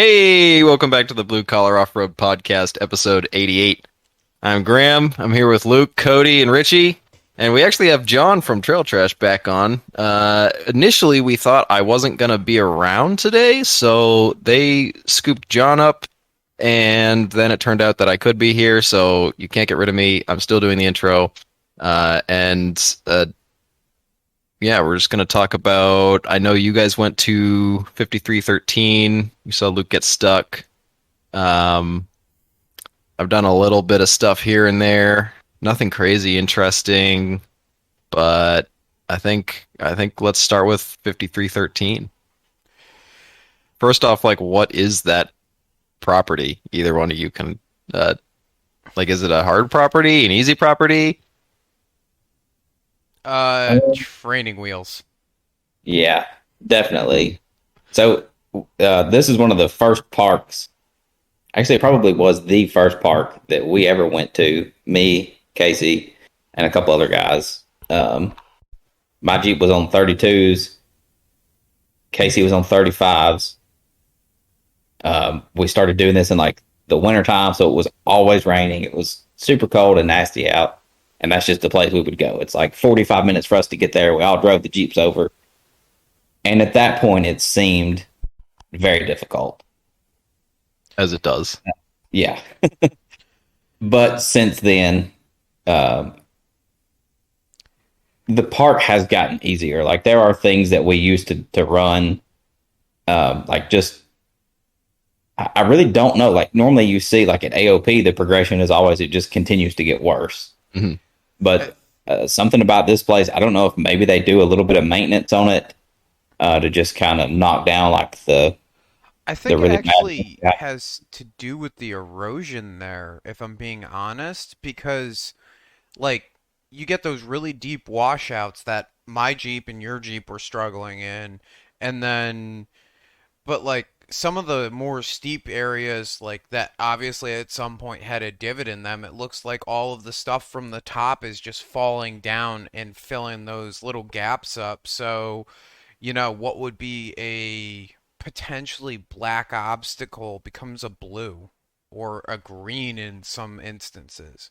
Hey, welcome back to the Blue Collar Off-Road Podcast, episode 88. I'm Graham. I'm here with Luke, Cody, and Richie. And we actually have John from TrailTrash back on. Initially, we thought I wasn't going to be around today, so they scooped John up, and then it turned out that I could be here, so you can't get rid of me. I'm still doing the intro. And yeah, we're just going to talk about. I know you guys went to 5313. You saw Luke get stuck. Um, I've done a little bit of stuff here and there. Nothing crazy interesting, but I think let's start with 5313. First off, like, what is that property? Either one of you can, is it a hard property, an easy property? Training wheels. Yeah, definitely. So, this is one of the first parks. Actually, it probably was the first park that we ever went to. Me, Casey, and a couple other guys. My Jeep was on 32s. Casey was on 35s. We started doing this in like the wintertime, so it was always raining. It was super cold and nasty out. And that's just the place we would go. It's like 45 minutes for us to get there. We all drove the Jeeps over. And at that point, it seemed very difficult. As it does. Yeah. But since then, the park has gotten easier. Like, there are things that we used to run. I really don't know. Like, normally you see, like, at AOP, the progression is always, it just continues to get worse. Mm-hmm. But something about this place, I don't know if maybe they do a little bit of maintenance on it to just kind of knock down like I think it really actually bad. has to do with the erosion there, if I'm being honest, because like you get those really deep washouts that my Jeep and your Jeep were struggling in, and then but like some of the more steep areas like that obviously at some point had a divot in them. It looks like all of the stuff from the top is just falling down and filling those little gaps up. So, what would be a potentially black obstacle becomes a blue or a green in some instances.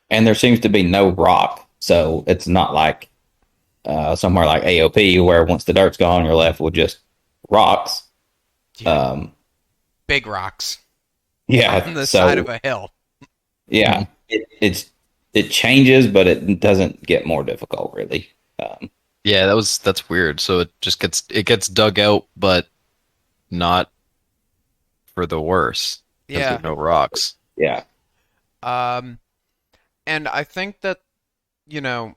And there seems to be no rock, so it's not like somewhere like AOP where once the dirt's gone, you're left with just rocks. Yeah, Um, big rocks on yeah, the side of so a hill. yeah, it changes, but it doesn't get more difficult really. Yeah, that's weird. So it gets dug out, but not for the worse because Yeah. there's no rocks. Yeah, Um, and I think that, you know,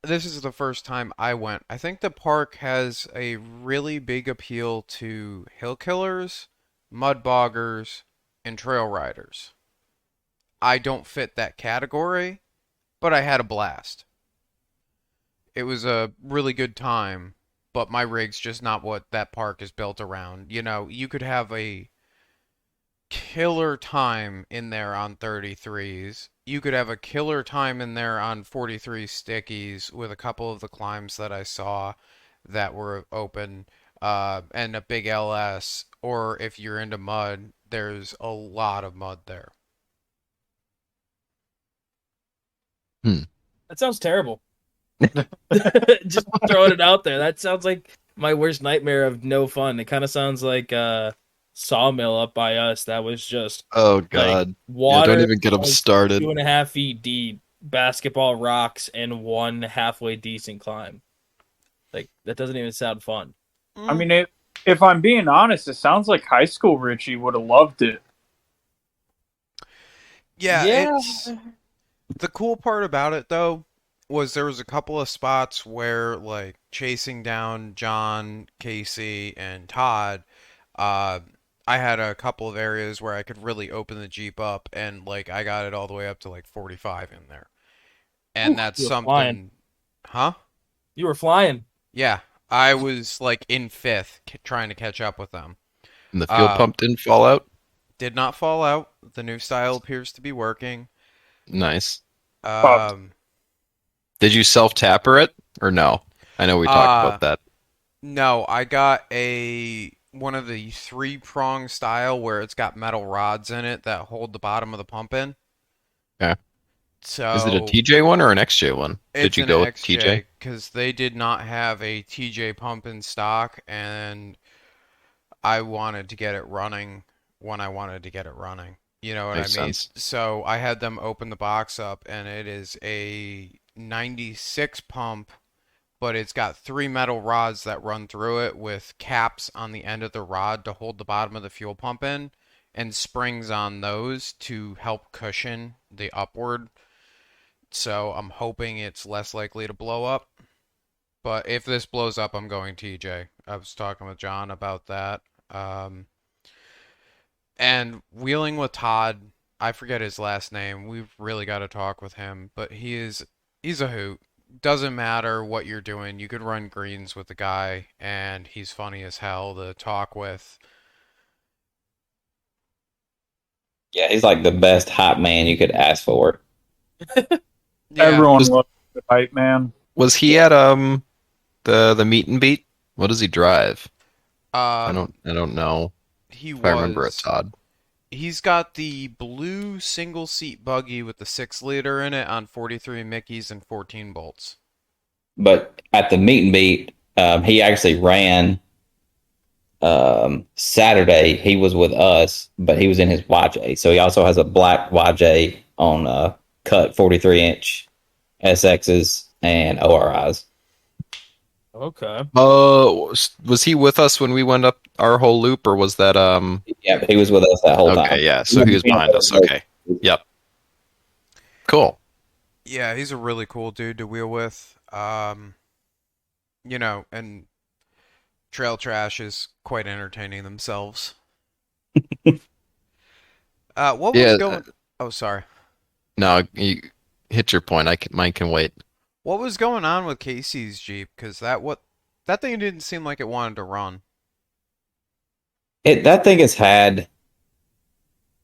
this is the first time I went. I think the park has a really big appeal to hill killers, mud boggers, and trail riders. I don't fit that category, but I had a blast. It was a really good time, but my rig's just not what that park is built around. You could have a killer time in there on 33s. You could have a killer time in there on 43 stickies with a couple of the climbs that I saw that were open, and a big LS. Or if you're into mud, there's a lot of mud there. Hmm. That sounds terrible. Just throwing it out there. That sounds like my worst nightmare of no fun. It kind of sounds like a sawmill up by us that was just Oh like God. Yeah, don't water even get them like started. 2.5 feet deep, basketball rocks, and one halfway decent climb. Like that doesn't even sound fun. I mean, if I'm being honest, it sounds like high school Richie would have loved it. Yeah, Yeah. it's the cool part about it though was there was a couple of spots where like chasing down John, Casey, and Todd, uh, I had a couple of areas where I could really open the Jeep up and like I got it all the way up to like 45 in there. And that's You were flying. something, huh? You were flying. Yeah, I was like in fifth trying to catch up with them. And the fuel Uh, pump didn't fall out. did not fall out. The new style appears to be working. Nice. But Um, Did you self-tapper it or no? I know we talked uh, about that. No, I got a one of the 3-prong style where it's got metal rods in it that hold the bottom of the pump in. Okay. So Is it a TJ one or an XJ one? Did it's you an go with XJ TJ? because they did not have a TJ pump in stock, and I wanted to get it running when I wanted to get it running. You know what Makes I mean? sense. So I had them open the box up, and it is a 96 pump, but it's got 3 metal rods that run through it with caps on the end of the rod to hold the bottom of the fuel pump in, and springs on those to help cushion the upward. So I'm hoping it's less likely to blow up. But if this blows up, I'm going TJ. I was talking with John about that. And wheeling with Todd, I forget his last name. We've really got to talk with him, but he's a hoot. Doesn't matter what you're doing. You could run greens with the guy, and he's funny as hell to talk with. Yeah, he's like the best hype man you could ask for. Yeah, Everyone Was- loves the hype man. Was he at the meet and beat? What does he drive? I don't know he if I remember it, was. Todd. He's got the blue single seat buggy with the 6-liter in it on 43 Mickeys and 14 bolts. But at the meet and beat, he actually ran Saturday. He was with us, but he was in his YJ. So he also has a black YJ on cut 43-inch SXs and ORIs. Okay. Was he with us when we went up our whole loop, or was that Yeah, but he was with us that whole time. Okay, yeah. So he was behind us. Okay. Yep. Cool. Yeah, he's a really cool dude to wheel with. You know, and TrailTrash is quite entertaining themselves. What was Yeah, going? Oh, sorry. No, you hit your point. Mine can wait. What was going on with Casey's Jeep? Because that thing didn't seem like it wanted to run. That thing has had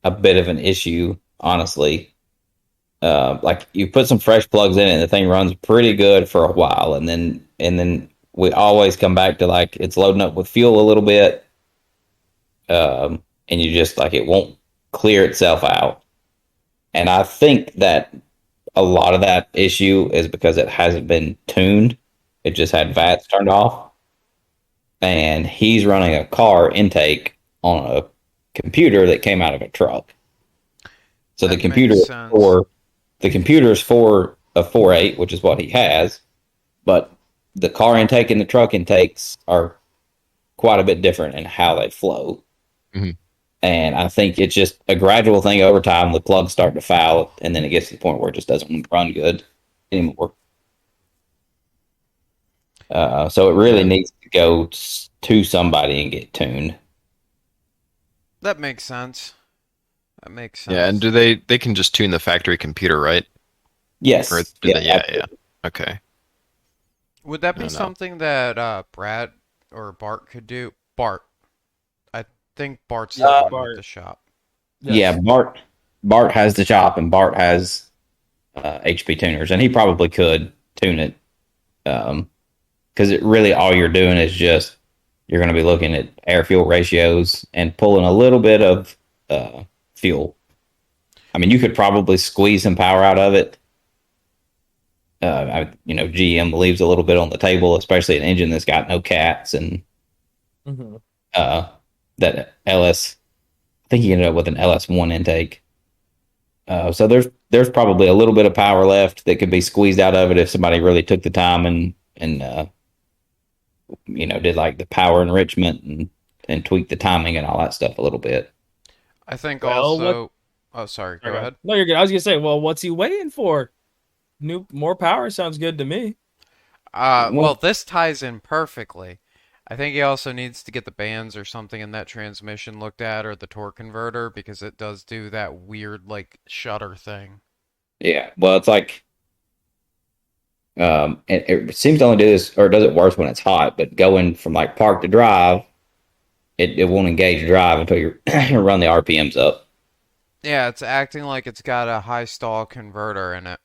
a bit of an issue, honestly. Like you put some fresh plugs in it, and the thing runs pretty good for a while, and then we always come back to like it's loading up with fuel a little bit, and you just like it won't clear itself out. And I think that a lot of that issue is because it hasn't been tuned. It just had VATs turned off, and he's running a car intake on a computer that came out of a truck. So That the computer makes is sense. for a 4.8, which is what he has, but the car intake and the truck intakes are quite a bit different in how they flow. Mhm. And I think it's just a gradual thing over time. The plugs start to foul, and then it gets to the point where it just doesn't run good anymore. So it really needs to go to somebody and get tuned. That makes sense. That makes sense. Yeah, and do they can just tune the factory computer, right? Yes. Or yeah. Okay. Would that be No. something that Brad or Bart could do? Bart. I think Bart's the one Bart. with the shop. Yeah, Bart has the shop, and Bart has HP tuners, and he probably could tune it. Because it really all you're doing is just you're going to be looking at air fuel ratios and pulling a little bit of fuel. I mean, you could probably squeeze some power out of it. GM leaves a little bit on the table, especially an engine that's got no cats and Mhm. that LS. I think he ended up with an LS1 intake. So there's probably a little bit of power left that could be squeezed out of it if somebody really took the time and did like the power enrichment and tweak the timing and all that stuff a little bit. I think Well, also. Oh, sorry. Go ahead. No, you're good. I was gonna say, well, what's he waiting for? More power sounds good to me. Well, this ties in perfectly. I think he also needs to get the bands or something in that transmission looked at, or the torque converter, because it does do that weird like shutter thing. Yeah, well, it's like it seems to only do this, or it does it worse when it's hot. But going from like park to drive, it won't engage drive until you run the RPMs up. Yeah, it's acting like it's got a high stall converter in it.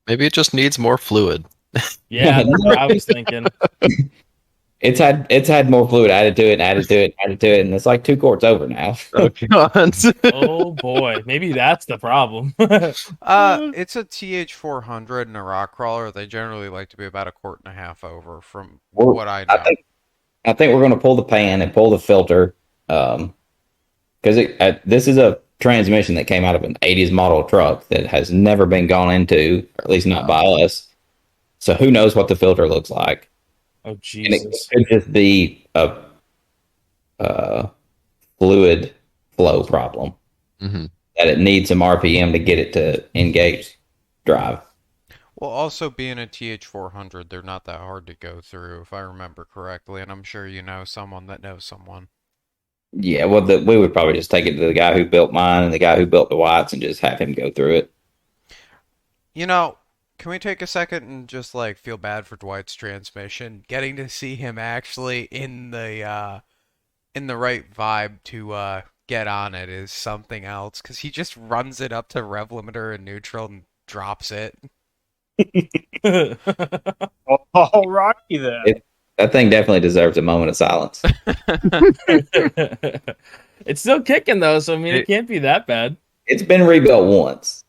Maybe it just needs more fluid. Yeah, that's what I was thinking. It's had more fluid added to it, and added to it, added to it, and it's like 2 quarts over now. Oh, God. Oh boy, maybe that's the problem. It's a TH400 and a rock crawler. They generally like to be about a quart and a half over, from what I know. I think we're going to pull the pan and pull the filter, because this is a transmission that came out of an '80s model truck that has never been gone into, or at least not by us. So who knows what the filter looks like? Oh And Jesus! it could just be a fluid flow problem Mhm. that it needs some RPM to get it to engage drive. Well, also being a TH400, they're not that hard to go through, if I remember correctly, and I'm sure you know someone that knows someone. Yeah, well, we would probably just take it to the guy who built mine and the guy who built the Dwights and just have him go through it. You know, can we take a second and just like feel bad for Dwight's transmission? Getting to see him actually in the right vibe to get on it is something else, because he just runs it up to rev limiter and neutral and drops it. All righty then. That thing definitely deserves a moment of silence. It's still kicking though, so I mean it can't be that bad. It's been rebuilt once.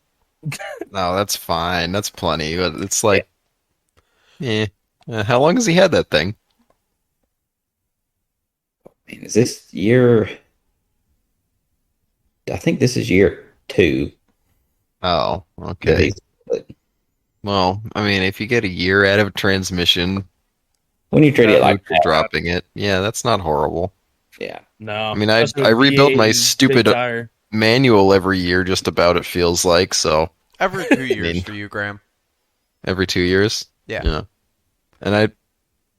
No, that's fine. That's plenty. But it's like, how long has he had that thing? Man, is this year? I think this is year 2. Oh, okay. Well, I mean, if you get a year out of a transmission, When you treat it like after dropping it, yeah, that's not horrible. yeah. No, I mean, I especially with rebuilt my V8 big stupid tire. manual every year, just about, it feels like, so Every 2 years mean- for you, Graham. every 2 years. Yeah. And I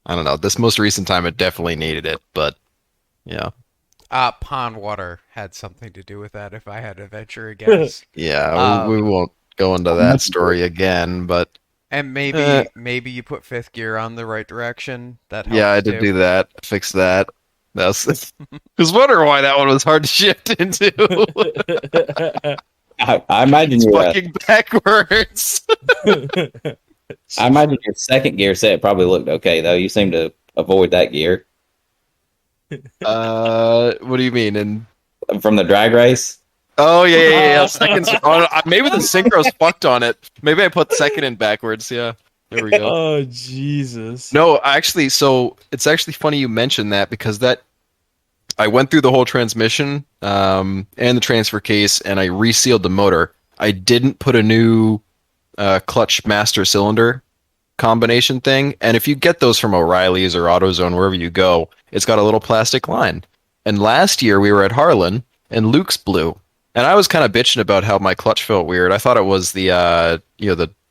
don't know, this most recent time it definitely needed it, but yeah. Pond water had something to do with that, if I had to venture a guess. Yeah, we won't go into that story again, but And maybe you put fifth gear on the right direction. That helped yeah, I did do that. Fix that. That's was wondering why that one was hard to shift into. I imagine It's your fucking backwards. I imagine your second gear set probably looked okay though. You seem to avoid that gear What do you mean? And from the drag race. oh yeah. Second. Maybe the synchro's fucked on it. Maybe I put second in backwards. Yeah, there we go. Oh Jesus! No, actually, so it's actually funny you mentioned that, because that I went through the whole transmission and the transfer case, and I resealed the motor. I didn't put a new clutch master cylinder combination thing, and if you get those from O'Reilly's or AutoZone, wherever you go, it's got a little plastic line. And last year we were at Harlan, and Luke's blew, and I was kind of bitching about how my clutch felt weird. I thought it was the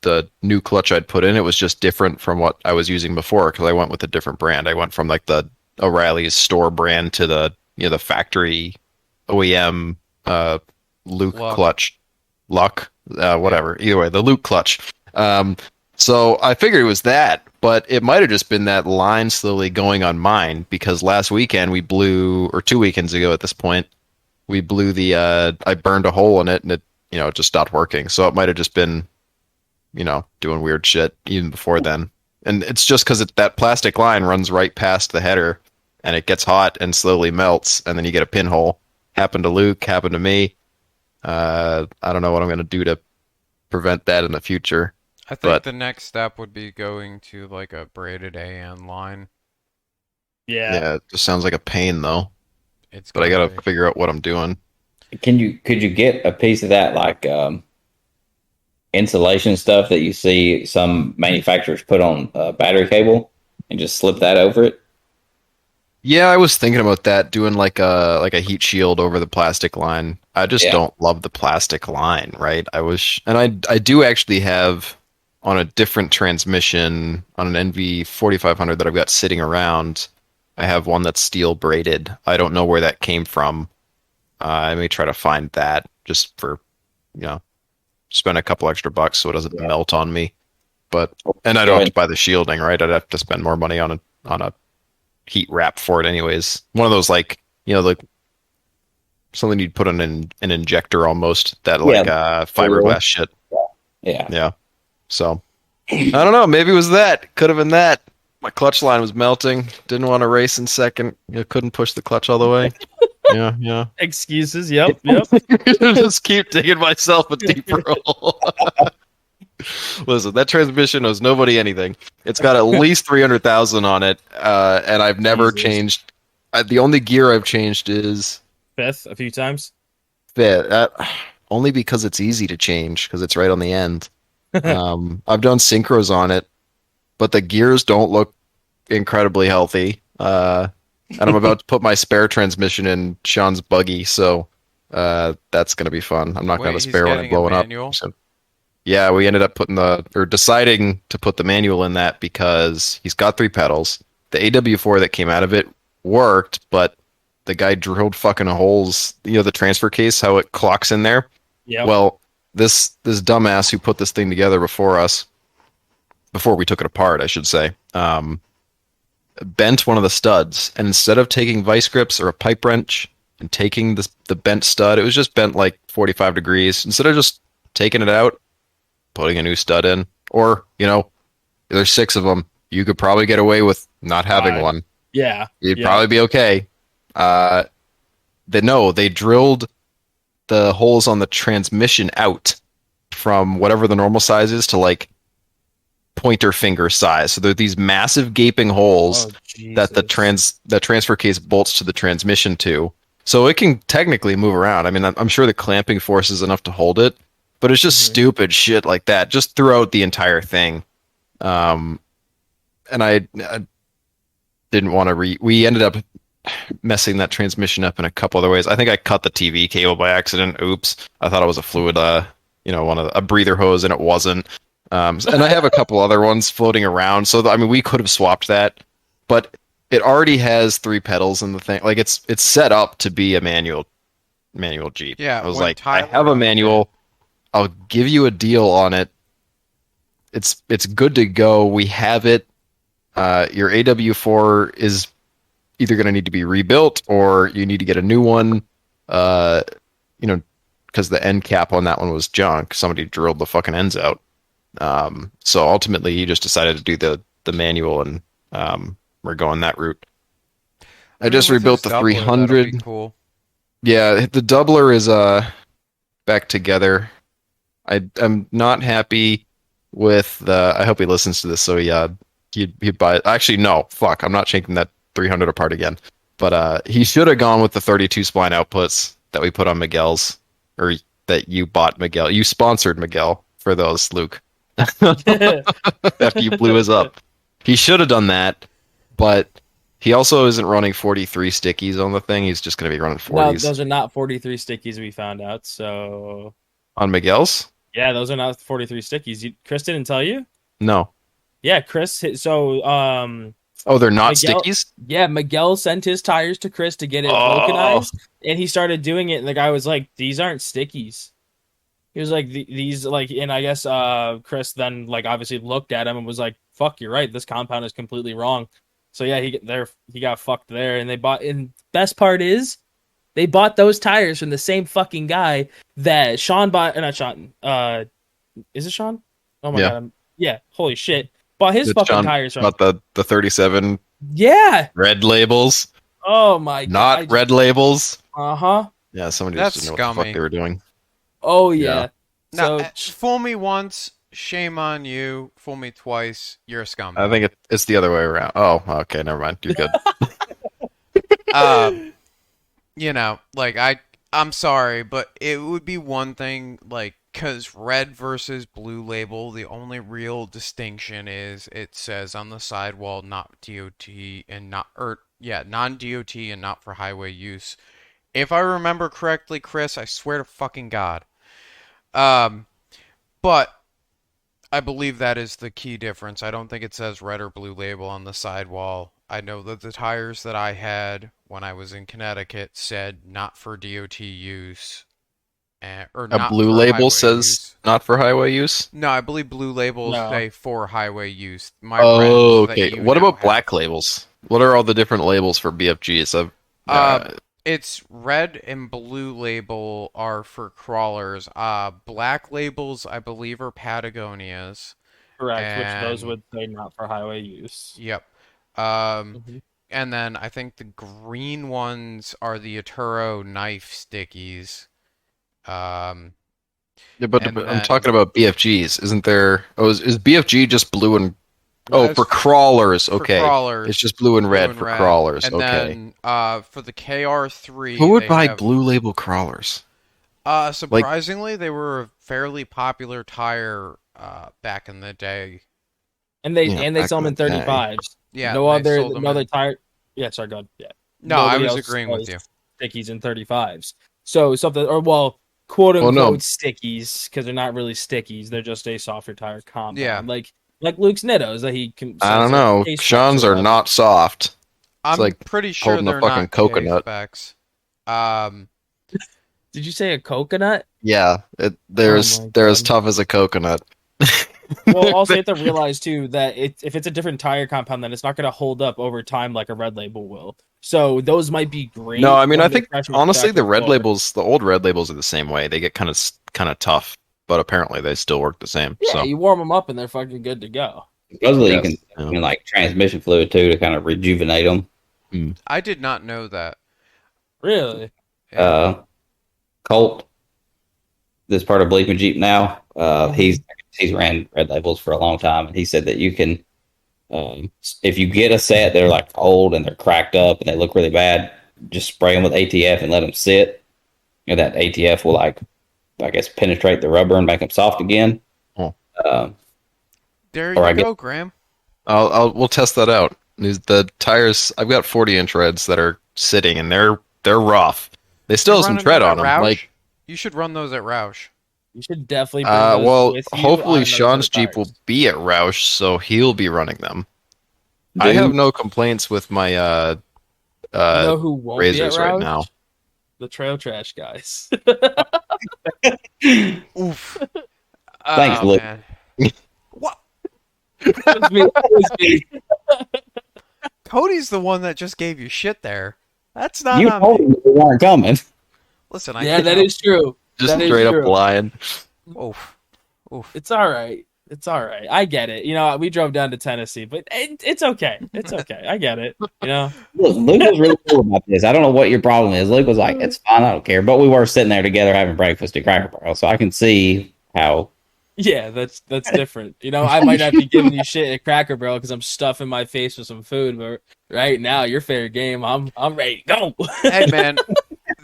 the new clutch I'd put in. It was just different from what I was using before, because I went with a different brand. I went from like the O'Reilly's store brand to the the factory OEM Luke clutch, whatever. Either way, the Luke clutch. So I figured it was that, but it might have just been that line slowly going on mine, because last weekend we blew, or 2 weekends ago at this point, we blew I burned a hole in it, and it it just stopped working. So it might have just been doing weird shit even before then. And it's just because that plastic line runs right past the header, and it gets hot and slowly melts, and then you get a pinhole. Happened to Luke, happened to me. I don't know what I'm going to do to prevent that in the future. I think the next step would be going to like a braided AN line. Yeah, it just sounds like a pain though. But I gonna got to figure out what I'm doing. Could you get a piece of that like insulation stuff that you see some manufacturers put on battery cable and just slip that over it? Yeah, I was thinking about that, doing like a heat shield over the plastic line. I just don't love the plastic line, right? I do actually have on a different transmission on an NV 4500 that I've got sitting around. I have one that's steel braided. I don't know where that came from. I may try to find that just for spend a couple extra bucks so it doesn't melt on me. And I don't have to buy the shielding, right? I'd have to spend more money on a heat wrap for it anyways. One of those like something you'd put on an injector almost, that fiberglass shit. Yeah. Yeah. So I don't know, maybe it was that. Could have been that. My clutch line was melting. Didn't want to race in second. You couldn't push the clutch all the way. Yeah. Excuses. Yep. Just keep digging myself a deeper hole. Listen, that transmission owes nobody anything. It's got at least 300,000 on it, and I've never Jesus. changed. The only gear I've changed is Fifth a few times. fifth. Only because it's easy to change because it's right on the end. I've done synchros on it, but the gears don't look incredibly healthy. And I'm about to put my spare transmission in Sean's buggy, so that's going to be fun. I'm not going to Wait, spare he's one getting and blowing a up. manual? So, yeah, we ended up deciding to put the manual in that because he's got 3 pedals. The AW4 that came out of it worked, but the guy drilled fucking holes. The transfer case, how it clocks in there. Yeah. Well, this dumbass who put this thing together before we took it apart, I should say, bent one of the studs, and instead of taking vice grips or a pipe wrench and taking the bent stud, it was just bent like 45 degrees. Instead of just taking it out, putting a new stud in, or there's 6 of them, you could probably get away with not having 5. one. Yeah. You'd probably be okay. They drilled the holes on the transmission out from whatever the normal size is to like pointer finger size. So they're these massive gaping holes that the transfer case bolts to the transmission to. So it can technically move around. I mean, I'm sure the clamping force is enough to hold it, but it's just stupid shit like that just throughout the entire thing. And I didn't want to we ended up messing that transmission up in a couple other ways. I think I cut the TV cable by accident. Oops. I thought it was a fluid, a breather hose, and it wasn't. And I have a couple other ones floating around. So, we could have swapped that, but it already has 3 pedals in the thing. Like it's set up to be a manual Jeep. Yeah, I was when like, Tyler- I have a manual. I'll give you a deal on it. It's good to go. We have it. Your AW4 is either going to need to be rebuilt or you need to get a new one. Because the end cap on that one was junk. Somebody drilled the fucking ends out. So ultimately, he just decided to do the manual, and we're going that route. I just with rebuilt his the doubler, 300. that'll be cool. Yeah, the doubler is back together. I'm not happy with the. I hope he listens to this, so he'd buy it. Actually, no, fuck. I'm not shaking that 300 apart again. But he should have gone with the 32 spline outputs that we put on Miguel's, or that you bought Miguel. You sponsored Miguel for those, Luke. After you blew his up. He should have done that, but he also isn't running 43 stickies on the thing. He's just going to be running 40s. No, those are not 43 stickies we found out. So on Miguel's? Yeah, those are not 43 stickies. Chris didn't tell you? No. Yeah, Chris. So oh, they're not Miguel, stickies? Yeah, Miguel sent his tires to Chris to get it vulcanized, and he started doing it, and the guy was like, "These aren't stickies." He was like, "These like," and I guess Chris then obviously looked at him and was like, "Fuck, you're right. This compound is completely wrong." So yeah, he got fucked there, and they bought. And best part is, they bought those tires from the same fucking guy that Sean bought. Not Sean. Is it Sean? Oh my god. Yeah. Holy shit. Bought his fucking Sean tires from. About the 37. Yeah. Red labels. Oh my god. Not red labels. Uh-huh. Yeah, somebody That's just didn't know what the fuck they were doing. Oh yeah. Now, So fool me once, shame on you. Fool me twice, you're a scumbag. I think it's the other way around. Oh, okay, never mind. You're good. I'm sorry, but it would be one thing, because red versus blue label, the only real distinction is it says on the sidewall not DOT and non-DOT and not for highway use. If I remember correctly, Chris, I swear to fucking God. But I believe that is the key difference. I don't think it says red or blue label on the sidewall. I know that the tires that I had when I was in Connecticut said not for DOT use. Or A not blue for label highway says use. not for highway use? No, I believe blue labels No. say for highway use. My Oh, friends that okay. you What now about have- black labels? What are all the different labels for BFGs? It's red and blue label are for crawlers. Black labels, I believe, are Patagonia's. Correct, which those and would say not for highway use. yep. Mhm. And then I think the green ones are the Aturo knife stickies. Um, Yeah, but and I'm then talking about BFGs. Isn't there? Oh, is BFG just blue and? Oh, that's for crawlers. for Okay, crawlers, it's just blue and blue red and for red. crawlers. And Okay. then for the KR3, Who would they buy have blue label crawlers? Like, surprisingly, they were a fairly popular tire back in the day. And they Yeah, they back sell in them in the day. 35s. Yeah, No they other sold them no other in- tire. Yeah, sorry, go on. Yeah. No, I Nobody was else agreeing with sells you. Stickies in 35s. So something, or well, quote Well, unquote no. stickies, because they're not really stickies. They're just a softer tire compound. Yeah. Like Luke's Nittos that he can. I don't sells at know. case Sean's specs or are whatever. not soft. I'm like pretty sure holding a they're fucking not coconut. K-specs. Um, Did you say a coconut? Yeah, they're Oh as my they're as God. tough as a coconut. Well, also you have to realize too that if it's a different tire compound, then it's not going to hold up over time like a red label will. So those might be great. No, I mean, when I they're think fresh with honestly, the tractor red floor. labels, the old red labels are the same way. They get kind of tough, but apparently they still work the same. Yeah, So you warm them up and they're fucking good to go. Supposedly Yes, you yeah. can like transmission fluid too to kind of rejuvenate them. I did not know that. Really? Uh, Colt, this part of Bleeping Jeep now, he's ran red labels for a long time, and he said that you can, if you get a set that are like old and they're cracked up and they look really bad, just spray them with ATF and let them sit. You know, that ATF will I guess, penetrate the rubber and make them soft again. Oh. There Or you I go, Graham. we'll test that out. The tires, I've got 40-inch reds that are sitting, and they're rough. They still You have some running tread them on at them. Roush? Like, You should run those at Roush. You should definitely bring those well, with you on hopefully another set Sean's of Jeep will tires. be at Roush, so he'll be running them. I Dude. have no complaints with my You know who won't be at razors right Roush? now. The TrailTrash guys. Oof. Thanks, Oh, Luke. man. That was me. That was me. Cody's the one that just gave you shit there. That's not You on told me. him they weren't coming. Listen, I Yeah, can't that help- is true. Just That is straight up true. lying. Oof. Oof. It's all right. It's all right. I get it. You know, we drove down to Tennessee, but it's okay. It's okay. I get it. You know. Look, Luke was really cool about this. I don't know what your problem is. Luke was like, "It's fine, I don't care." But we were sitting there together having breakfast at Cracker Barrel, so I can see how. Yeah, that's different. You know, I might not be giving you shit at Cracker Barrel because I'm stuffing my face with some food, but right now you're fair game. I'm ready to go. Hey, man.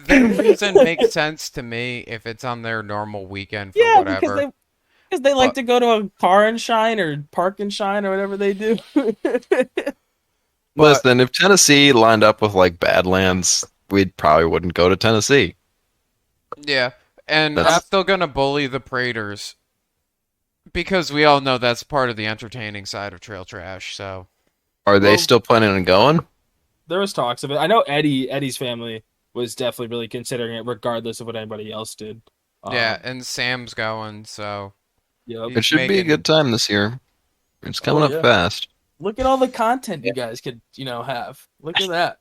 Their reason makes sense to me if it's on their normal weekend for Yeah, whatever. because they like But- to go to a car and shine or park and shine or whatever they do. Listen, if Tennessee lined up with like Badlands, we probably wouldn't go to Tennessee. Yeah, and That's- I'm still gonna bully the Praters because we all know that's part of the entertaining side of Trail Trash. So Are they Well- still planning on going? There was talks of it. I know Eddie's family was definitely really considering it, regardless of what anybody else did. yeah, and Sam's going. So Yep. He's It should be a making- good time this year. It's coming Oh, up yeah. fast. Look at all the content you guys could, have. Look at that.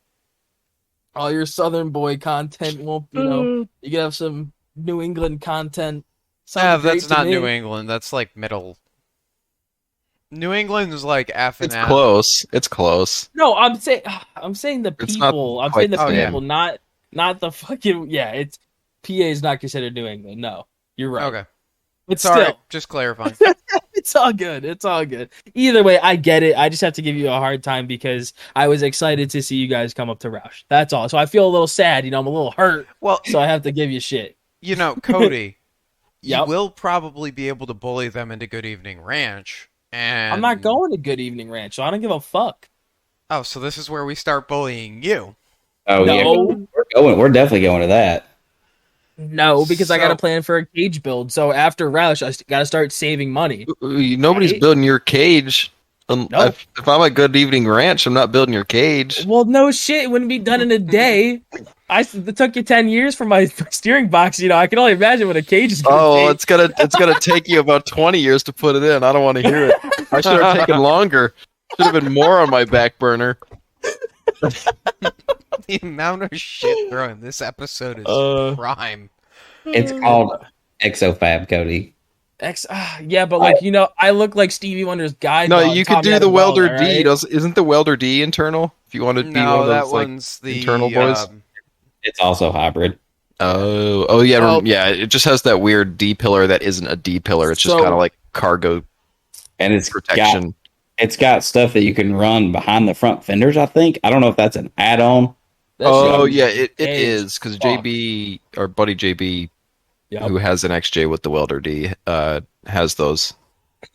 All your Southern boy content won't, you can have some New England content. yeah, Sounds great that's to not me. New England. That's like middle. New England is like F and It's F. close. It's close. No, I'm saying the It's not people. I'm quite saying the the same. people, not the fucking. Yeah, it's PA is not considered New England. No, you're right. Okay, But sorry, still, just clarifying. it's all good. It's all good. Either way, I get it. I just have to give you a hard time because I was excited to see you guys come up to Roush. That's all. So I feel a little sad. I'm a little hurt. Well, So I have to give you shit. Cody, you Yep. will probably be able to bully them into Good Evening Ranch. And I'm not going to Good Evening Ranch, so I don't give a fuck. Oh, so this is where we start bullying you. Oh yeah, No. we're going. We're definitely going to that. No, because I got to So- plan for a cage build. So after Roush, I got to start saving money. Nobody's Right? building your cage. No. If I'm at Good Evening Ranch, I'm not building your cage. Well, no shit. It wouldn't be done in a day. It took you 10 years for my steering box. I can only imagine what a cage is going to Oh, take. it's gonna take you about 20 years to put it in. I don't want to hear it. I should have taken longer. Should have been more on my back burner. The amount of shit thrown in this episode is prime. It's called Exofab, Cody. Yeah, but like I look like Stevie Wonder's guide No, dog. you could Tommy do had the a weld, welder all D. right? Isn't the welder D internal? If you want to be one No, of that those like one's internal the boys. It's also hybrid. Oh yeah, Well- yeah. It just has that weird D pillar that isn't a D pillar. It's just So- kind of like cargo And it's protection. it's got stuff that you can run behind the front fenders, I think. I don't know if that's an add-on. That Oh shit yeah, it is is because fuck. JB, our buddy JB, Yep. who has an XJ with the welder D, has those.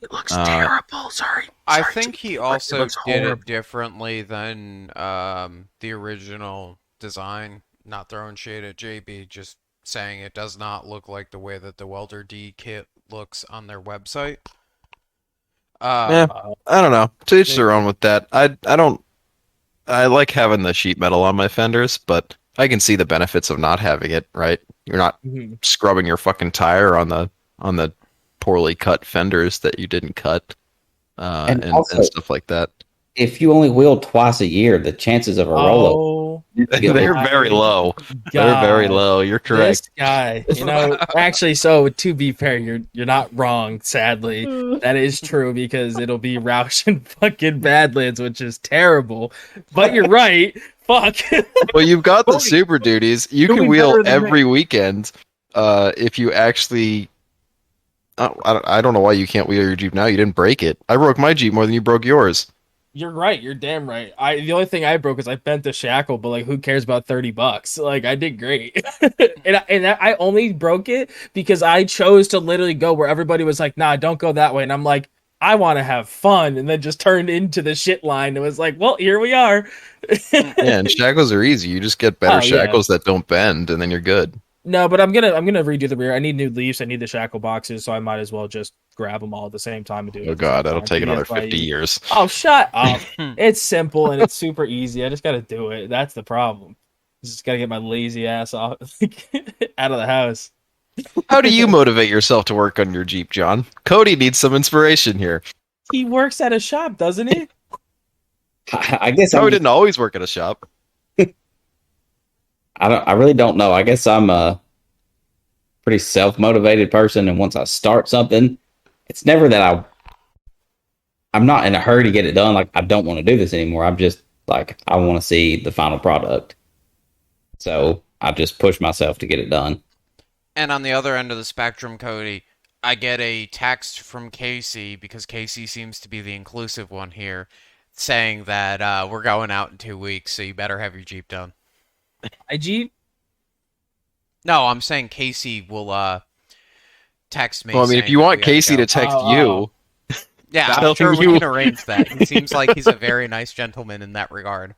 It looks terrible. Sorry. I think he also looks did horrible. it differently than the original design. Not throwing shade at JB, just saying it does not look like the way that the Welder D kit looks on their website. Yeah, I don't know. To each their own with that. I don't. I like having the sheet metal on my fenders, but I can see the benefits of not having it. Right? You're not Mhm. scrubbing your fucking tire on the poorly cut fenders that you didn't cut, And and also- stuff like that. If you only wheel twice a year, the chances of a rollover Oh, They're very low. They're very God. low. You're correct. This guy, actually, so to be fair, you're not wrong. Sadly, that is true because it'll be Roush and fucking Badlands, which is terrible. But you're right. Fuck. Well, you've got the Cody, Super Duties. You doing can wheel better than every weekend. If you actually, I don't know why you can't wheel your Jeep now. You didn't break it. I broke my Jeep more than you broke yours. You're right. You're damn right. The only thing I broke is I bent the shackle, but like, who cares about $30? Like, I did great, and I only broke it because I chose to literally go where everybody was like, "Nah, don't go that way," and I'm like, "I want to have fun," and then just turned into the shit line. It was like, "Well, here we are." Yeah, and shackles are easy. You just get better Oh, yeah. shackles that don't bend, and then you're good. No, but I'm gonna redo the rear. I need new leaves. I need the shackle boxes, so I might as well just grab them all at the same time and do it. Oh at the god, same that'll time. take another PFIE. 50 years. Oh, shut up! It's simple and it's super easy. I just gotta do it. That's the problem. Just gotta get my lazy ass off out of the house. How do you motivate yourself to work on your Jeep, John? Cody needs some inspiration here. He works at a shop, doesn't he? I guess Cody didn't always work at a shop. I really don't know. I guess I'm a pretty self-motivated person, and once I start something, it's never that I'm not in a hurry to get it done. Like, I don't want to do this anymore. I'm just like, I want to see the final product. So I just push myself to get it done. And on the other end of the spectrum, Cody, I get a text from Casey, because Casey seems to be the inclusive one here, saying that we're going out in 2 weeks, so you better have your Jeep done. IG? No, I'm saying Casey will text me. Well, I mean, if saying you that want we gotta Casey go. to text Oh, you, oh. Yeah, tell I'm sure him we you- can arrange that. He seems like he's a very nice gentleman in that regard.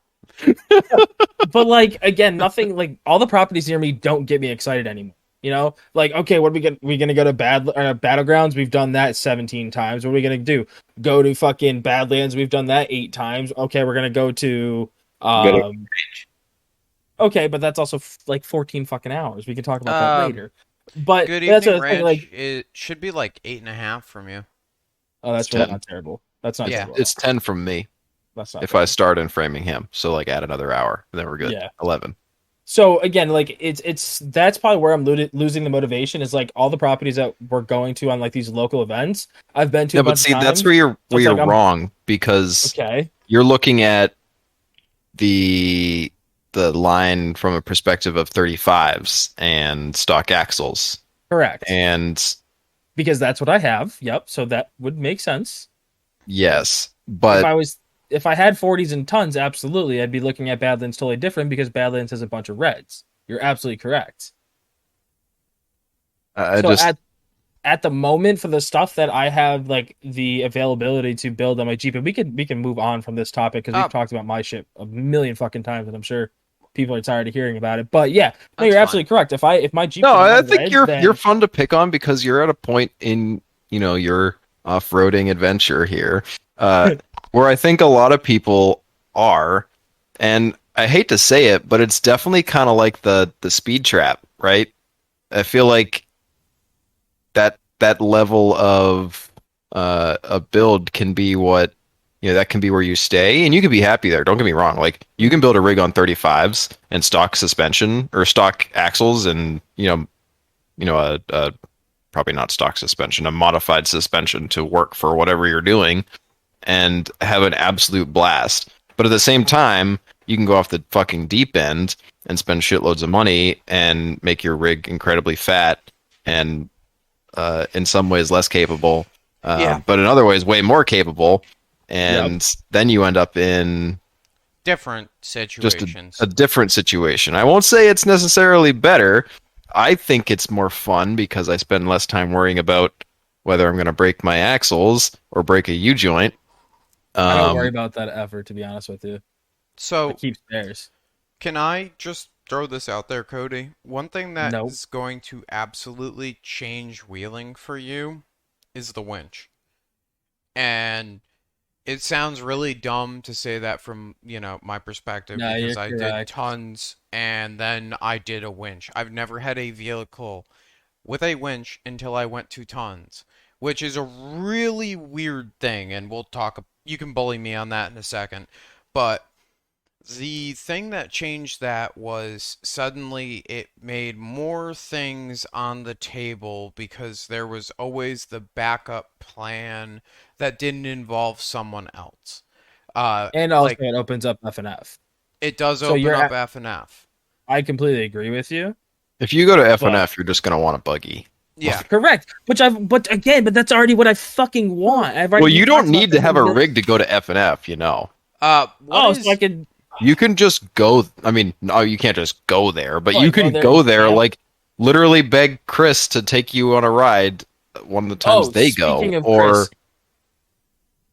But like, again, nothing like all the properties near me don't get me excited anymore. You know, like, okay, what are we gonna go to Battlegrounds? We've done that 17 times. What are we gonna do? Go to fucking Badlands? We've done that 8 times. Okay, we're gonna go to okay, but that's also like 14 fucking hours. We can talk about that later. But Good that's Evening what I think, Ranch, like, it should be like 8.5 from you. oh, that's It's really 10. not terrible. That's not Yeah. terrible. it's 10 from me That's not if terrible. I start in Framingham. So like add another hour, then we're good. Yeah. 11. So again, like it's that's probably where I'm losing the motivation is like all the properties that we're going to on like these local events. I've been to. Yeah, a but bunch see, of that's times. where you're It's like I'm- wrong because Okay. you're looking at the line from a perspective of 35s and stock axles, Correct. and Because that's what I have. Yep. So that would make sense. yes, but If I had 40s and tons, absolutely, I'd be looking at Badlands totally different because Badlands has a bunch of reds. You're absolutely correct. I So just at the moment for the stuff that I have like the availability to build on my Jeep, and we can move on from this topic because Oh. we've talked about my shit a million fucking times, and I'm sure people are tired of hearing about it. But yeah, no, That's you're fine. absolutely correct. If my Jeep no, can I run think reds, you're then- fun to pick on because you're at a point in your off-roading adventure here where I think a lot of people are, and I hate to say it, but it's definitely kind of like the speed trap, right? I feel like that level of a build can be what that can be where you stay, and you can be happy there. Don't get me wrong. Like you can build a rig on 35s and stock suspension or stock axles, and a probably not stock suspension, a modified suspension to work for whatever you're doing and have an absolute blast. But at the same time, you can go off the fucking deep end and spend shitloads of money and make your rig incredibly fat and in some ways less capable, but in other ways way more capable. And then you end up in different situations. Just a different situation. I won't say it's necessarily better. I think it's more fun because I spend less time worrying about whether I'm going to break my axles or break a U-joint. I don't worry about that ever, to be honest with you. So I keep spares. Can I just throw this out there, Cody? One thing that is going to absolutely change wheeling for you is the winch. And it sounds really dumb to say that from, my perspective, because I did tons and then I did a winch. I've never had a vehicle with a winch until I went to tons, which is a really weird thing, and you can bully me on that in a second. But the thing that changed that was suddenly it made more things on the table because there was always the backup plan that didn't involve someone else. And also it opens up F&F. It does open up F&F. I completely agree with you. If you go to F&F, you're just going to want a buggy. Yeah. Correct. But that's already what I fucking want. Well, you don't need to have a rig to go to F&F, so I can... You can just go. I mean, no, you can't just go there, but you can go there, like literally beg Chris to take you on a ride one of the times they go. Or Chris,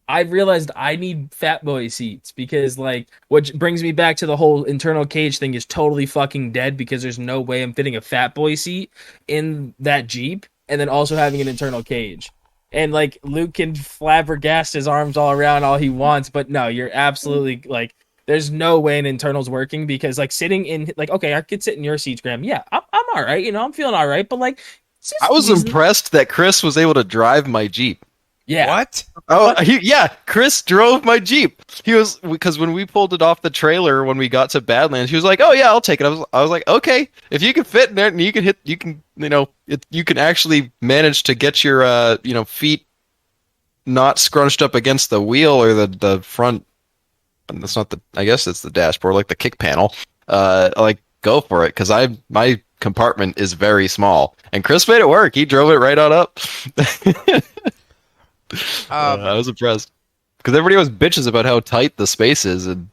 I realized I need fat boy seats because, which brings me back to the whole internal cage thing is totally fucking dead because there's no way I'm fitting a fat boy seat in that Jeep and then also having an internal cage. And Luke can flabbergast his arms all around all he wants, but no, you're absolutely there's no way an internal's working because sitting in okay, I could sit in your seats, Graham. Yeah, I'm all right. I'm feeling all right. But I was impressed that Chris was able to drive my Jeep. Yeah. What? Oh, Chris drove my Jeep. He was because when we pulled it off the trailer when we got to Badlands, he was like, "Oh yeah, I'll take it." I was like, "Okay, if you can fit in there and you can actually manage to get your feet not scrunched up against the wheel or the front." That's not I guess it's the dashboard, the kick panel. Go for it, because my compartment is very small, and Chris made it work. He drove it right on up. I was impressed because everybody was bitches about how tight the space is, and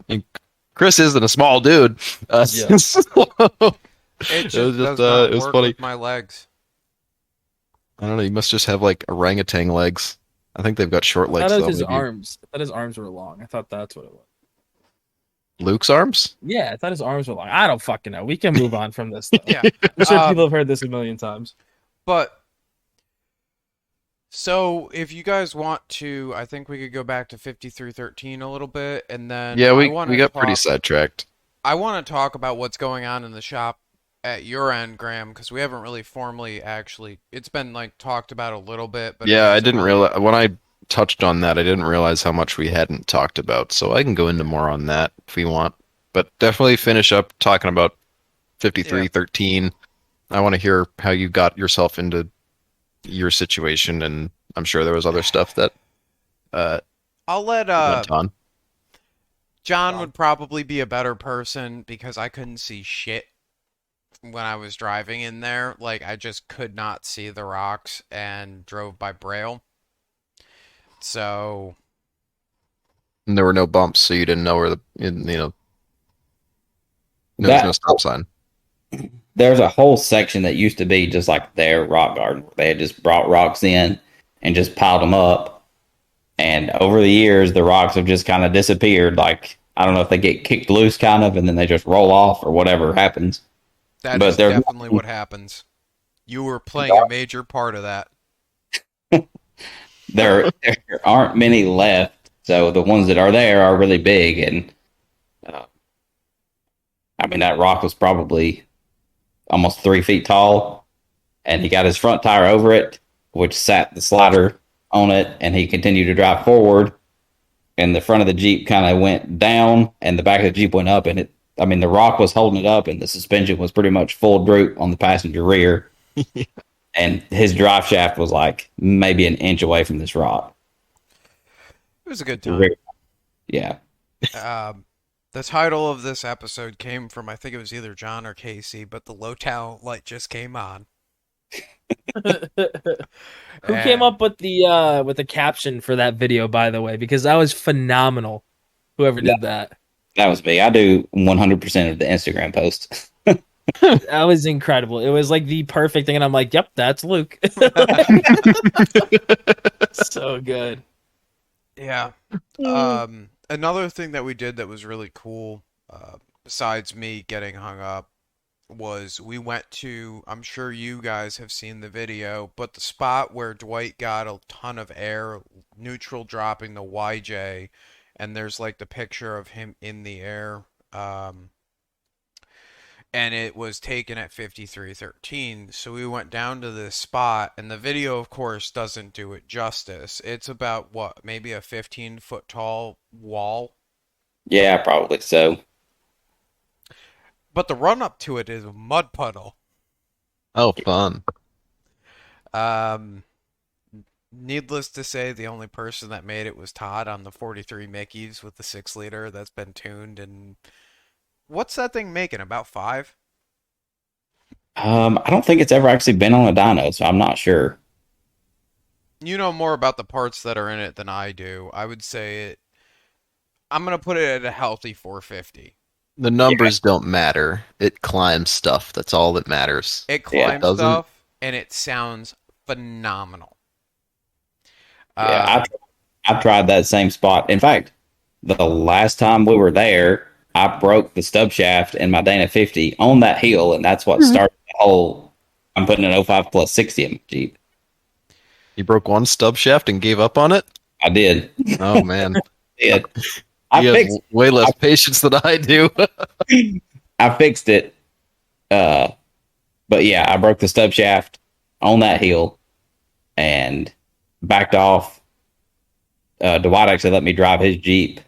Chris isn't a small dude. It just does not work funny with my legs. I don't know. You must just have orangutan legs. I think they've got short legs. I thought his arms. I thought his arms were long. I thought that's what it was. Luke's arms? Yeah, I thought his arms were long. I don't fucking know. We can move on from this. Yeah, I'm sure people have heard this a million times. But so if you guys want to, I think we could go back to 5313 a little bit, and then we got pretty sidetracked. I want to talk about what's going on in the shop at your end, Graham, because we haven't really formally actually. It's been talked about a little bit, but yeah, I didn't realize when I touched on that. I didn't realize how much we hadn't talked about, so I can go into more on that if we want. But definitely finish up talking about 5313. I want to hear how you got yourself into your situation, and I'm sure there was other stuff that I'll let went on. John would probably be a better person because I couldn't see shit when I was driving in there. I just could not see the rocks and drove by Braille. So and there were no bumps, so you didn't know where there's no stop sign. There's a whole section that used to be just like their rock garden. They had just brought rocks in and just piled them up. And over the years, the rocks have just kind of disappeared. I don't know if they get kicked loose kind of, and then they just roll off or whatever happens. That is definitely what happens. You were playing a major part of that. There aren't many left, so the ones that are there are really big, and that rock was probably almost 3 feet tall, and he got his front tire over it, which sat the slider on it, and he continued to drive forward, and the front of the Jeep kind of went down, and the back of the Jeep went up, and the rock was holding it up, and the suspension was pretty much full droop on the passenger rear. and his drive shaft was like maybe an inch away from this rock. It was a good time. Yeah. The title of this episode came from, I think it was either John or Casey, but the low talent light just came on. Who came up with the caption for that video, by the way? Because that was phenomenal. Whoever did that. That was me. I do 100% of the Instagram posts. That was incredible. It was like the perfect thing, and I'm like, yep, that's Luke. So good. Yeah. Another thing that we did that was really cool, besides me getting hung up, was we went to, I'm sure you guys have seen the video, but the spot where Dwight got a ton of air, neutral dropping the YJ, and there's like the picture of him in the air, and it was taken at 5313. So we went down to this spot, and the video, of course, doesn't do it justice. It's about, what, maybe a 15-foot tall wall? Yeah, probably so. But the run-up to it is a mud puddle. Oh, fun. Needless to say, the only person that made it was Todd on the 43 Mickeys with the 6-liter that's been tuned. And what's that thing making? About 5? I don't think it's ever actually been on a dyno, so I'm not sure. You know more about the parts that are in it than I do. I would say I'm going to put it at a healthy 450. The numbers don't matter. It climbs stuff. That's all that matters. It climbs doesn't- stuff, and it sounds phenomenal. Yeah, I tried that same spot. In fact, the last time we were there, I broke the stub shaft in my Dana 50 on that hill, and that's what started the whole. I'm putting an 05 plus 60 in my Jeep. You broke one stub shaft and gave up on it? I did. Oh, man. Did. You have way less patience than I do. I fixed it. But yeah, I broke the stub shaft on that hill and backed off. Dwight actually let me drive his Jeep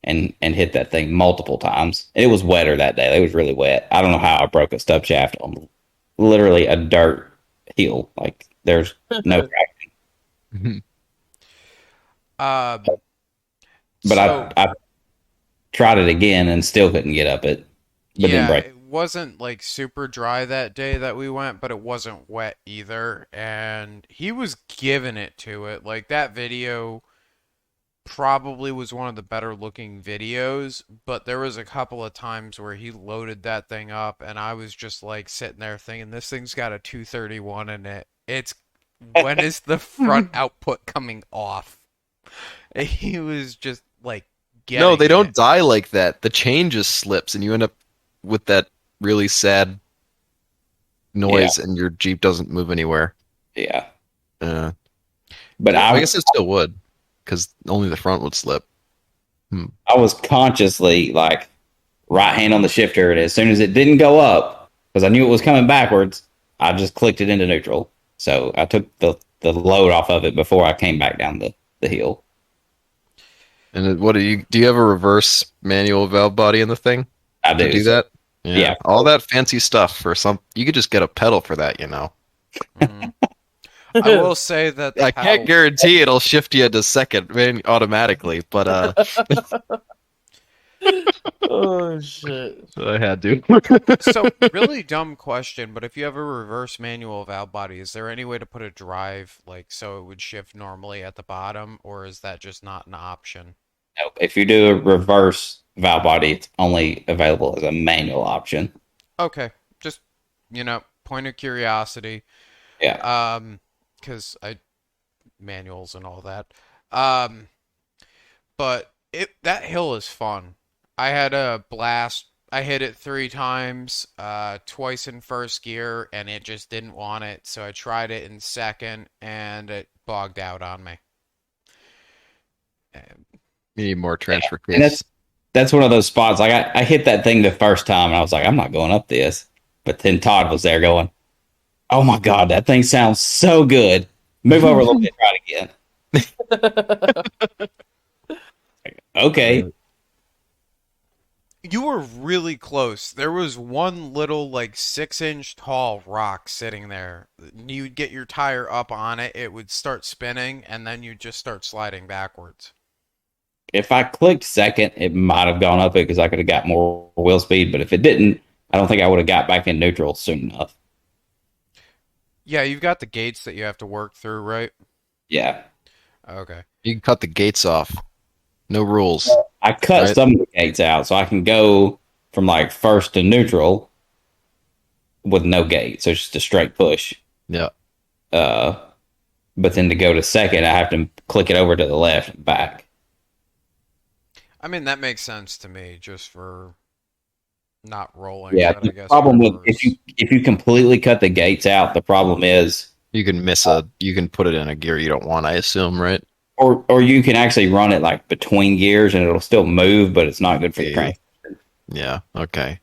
and hit that thing multiple times. It was wetter that day. It was really wet. I don't know how I broke a stub shaft on literally a dirt hill. Like there's no traction. But I tried it again and still couldn't get up it. But didn't break. It wasn't like super dry that day that we went, but it wasn't wet either. And he was giving it to it. Like that video probably was one of the better looking videos, but there was a couple of times where he loaded that thing up and I was just like sitting there thinking, this thing's got a 231 in it. When is the front output coming off? He was just like No, they don't it. die like that. The chain just slips and you end up with that really sad noise and your Jeep doesn't move anywhere. Yeah. But I guess it still would, because only the front would slip. I was consciously like right hand on the shifter, and as soon as it didn't go up, because I knew it was coming backwards, I just clicked it into neutral. So I took the load off of it before I came back down the hill. And what do you have a reverse manual valve body in the thing? I do. To do that? Yeah. All that fancy stuff for you could just get a pedal for that, you know. Mhm. I will say that I can't guarantee it'll shift you to second automatically, but Oh shit! I had to. So, really dumb question, but if you have a reverse manual valve body, is there any way to put a drive, like, so it would shift normally at the bottom, or is that just not an option? Nope. If you do a reverse valve body, it's only available as a manual option. Okay, just, point of curiosity. Yeah. Because manuals and all that. But that hill is fun. I had a blast. I hit it 3 times, twice in first gear, and it just didn't want it. So I tried it in second, and it bogged out on me. You need more transfer And case. that's one of those spots. Like I hit that thing the first time, and I was like, I'm not going up this. But then Todd was there going, oh my God, that thing sounds so good. Move over a little bit, try it again. Okay. You were really close. There was one little, like, 6-inch tall rock sitting there. You'd get your tire up on it, it would start spinning, and then you'd just start sliding backwards. If I clicked second, it might have gone up it because I could have got more wheel speed. But if it didn't, I don't think I would have got back in neutral soon enough. Yeah, you've got the gates that you have to work through, right? Yeah. Okay. You can cut the gates off. No rules. I cut Right. some of the gates out so I can go from like first to neutral with no gate. So it's just a straight push. Yeah. But then to go to second, I have to click it over to the left and back. I mean, that makes sense to me, just for not rolling. Yeah. But I The guess problem with reverse. if you completely cut the gates out, the problem is You can you can put it in a gear you don't want, I assume, right? or you can actually run it like between gears and it'll still move, but it's not good for the Yeah. crank. Yeah. Okay.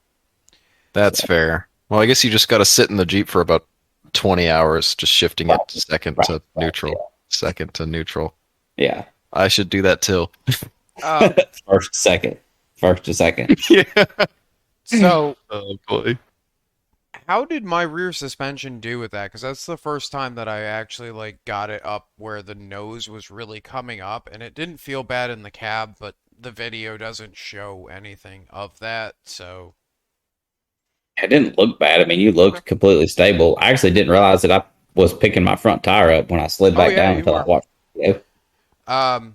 That's fair. Well, I guess you just got to sit in the Jeep for about 20 hours, just shifting it second to neutral, second to neutral. Yeah. I should do that too. First to second. Yeah. So, Oh boy. how did my rear suspension do with that? Because that's the first time that I actually like got it up where the nose was really coming up, and it didn't feel bad in the cab, but the video doesn't show anything of that. So, It didn't look bad. I mean, you looked completely stable. I actually didn't realize that I was picking my front tire up when I slid back yeah, down you until I were. watched the video.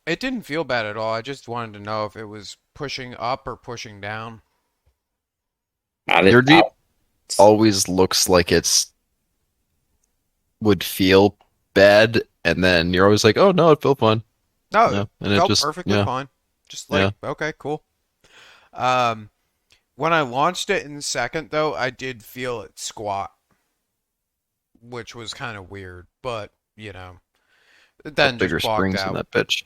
it didn't feel bad at all. I just wanted to know if it was pushing up or pushing down. Your Jeep always looks like it's would feel bad, and then you're always like, "Oh no, it felt fine." No, Yeah, it and it felt just perfectly yeah. fine. Just like, okay, cool. When I launched it in second, though, I did feel it squat, which was kind of weird, but, it then Bigger just blocked springs in out. that bitch.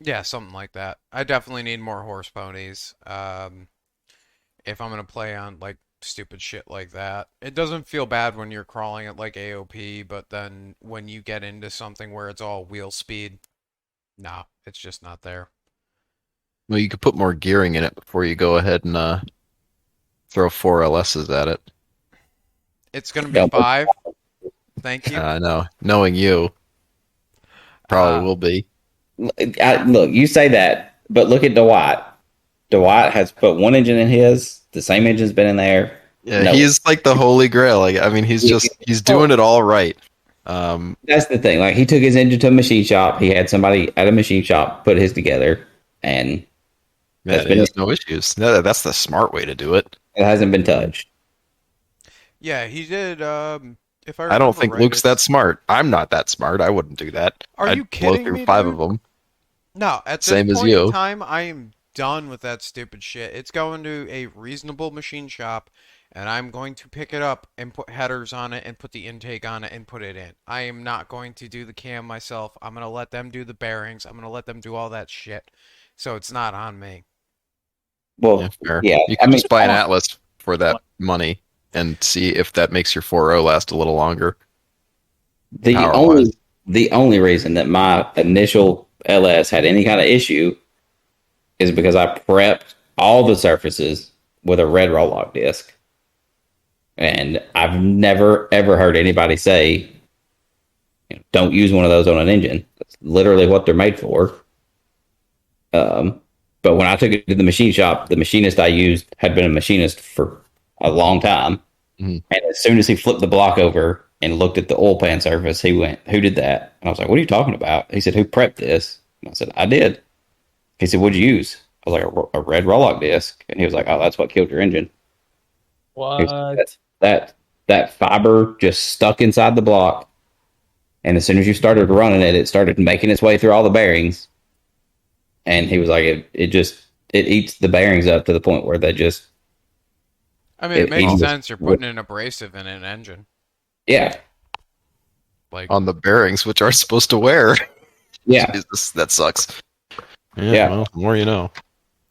Yeah, something like that. I definitely need more horse ponies. If I'm gonna play on like stupid shit like that. It doesn't feel bad when you're crawling at like AOP, but then when you get into something where it's all wheel speed, nah, it's just not there. Well, you could put more gearing in it before you go ahead and throw 4 LSs at it. It's gonna be 5. Thank you. I know. Knowing you, probably will be. Look, you say that, but look at Dwight. Dwight has put one engine in his. The same engine's been in there. Yeah, No. he's like the holy grail. Like, I mean, he's doing it all right. That's the thing. Like, he took his engine to a machine shop. He had somebody at a machine shop put his together, and Yeah, there's no issues. No, that's the smart way to do it. it hasn't been touched. Yeah, he did. If I I remember don't think right, Luke's it's- that smart. I'm not that smart. I wouldn't do that. Are I'd you blow kidding through me, 5 dude? of them. No, at this Same as point you. in time, I am done with that stupid shit. It's going to a reasonable machine shop, and I'm going to pick it up and put headers on it and put the intake on it and put it in. I am not going to do the cam myself. I'm going to let them do the bearings. I'm going to let them do all that shit. So it's not on me. Well, Yeah, fair. yeah, You could just buy an Atlas for that money and see if that makes your 4.0 last a little longer. the power-wise. the only reason that my initial LS had any kind of issue is because I prepped all the surfaces with a red roll lock disc. And I've never ever heard anybody say, don't use one of those on an engine. That's literally what they're made for. But when I took it to the machine shop, the machinist I used had been a machinist for a long time. Mhm. And as soon as he flipped the block over and looked at the oil pan surface, he went, "Who did that?" And I was like, "What are you talking about?" He said, "Who prepped this?" And I said, "I did." He said, "What'd you use?" I was like, "A red roll-lock disc." And he was like, "Oh, that's what killed your engine." What? That fiber just stuck inside the block. And as soon as you started running it, it started making its way through all the bearings. And he was like, it eats the bearings up to the point where they just, I mean, it It- makes it- sense. You're putting an abrasive in an engine. yeah, Like, On the bearings, which are supposed to wear. yeah. Jesus, that sucks. Yeah. Well, the more you know.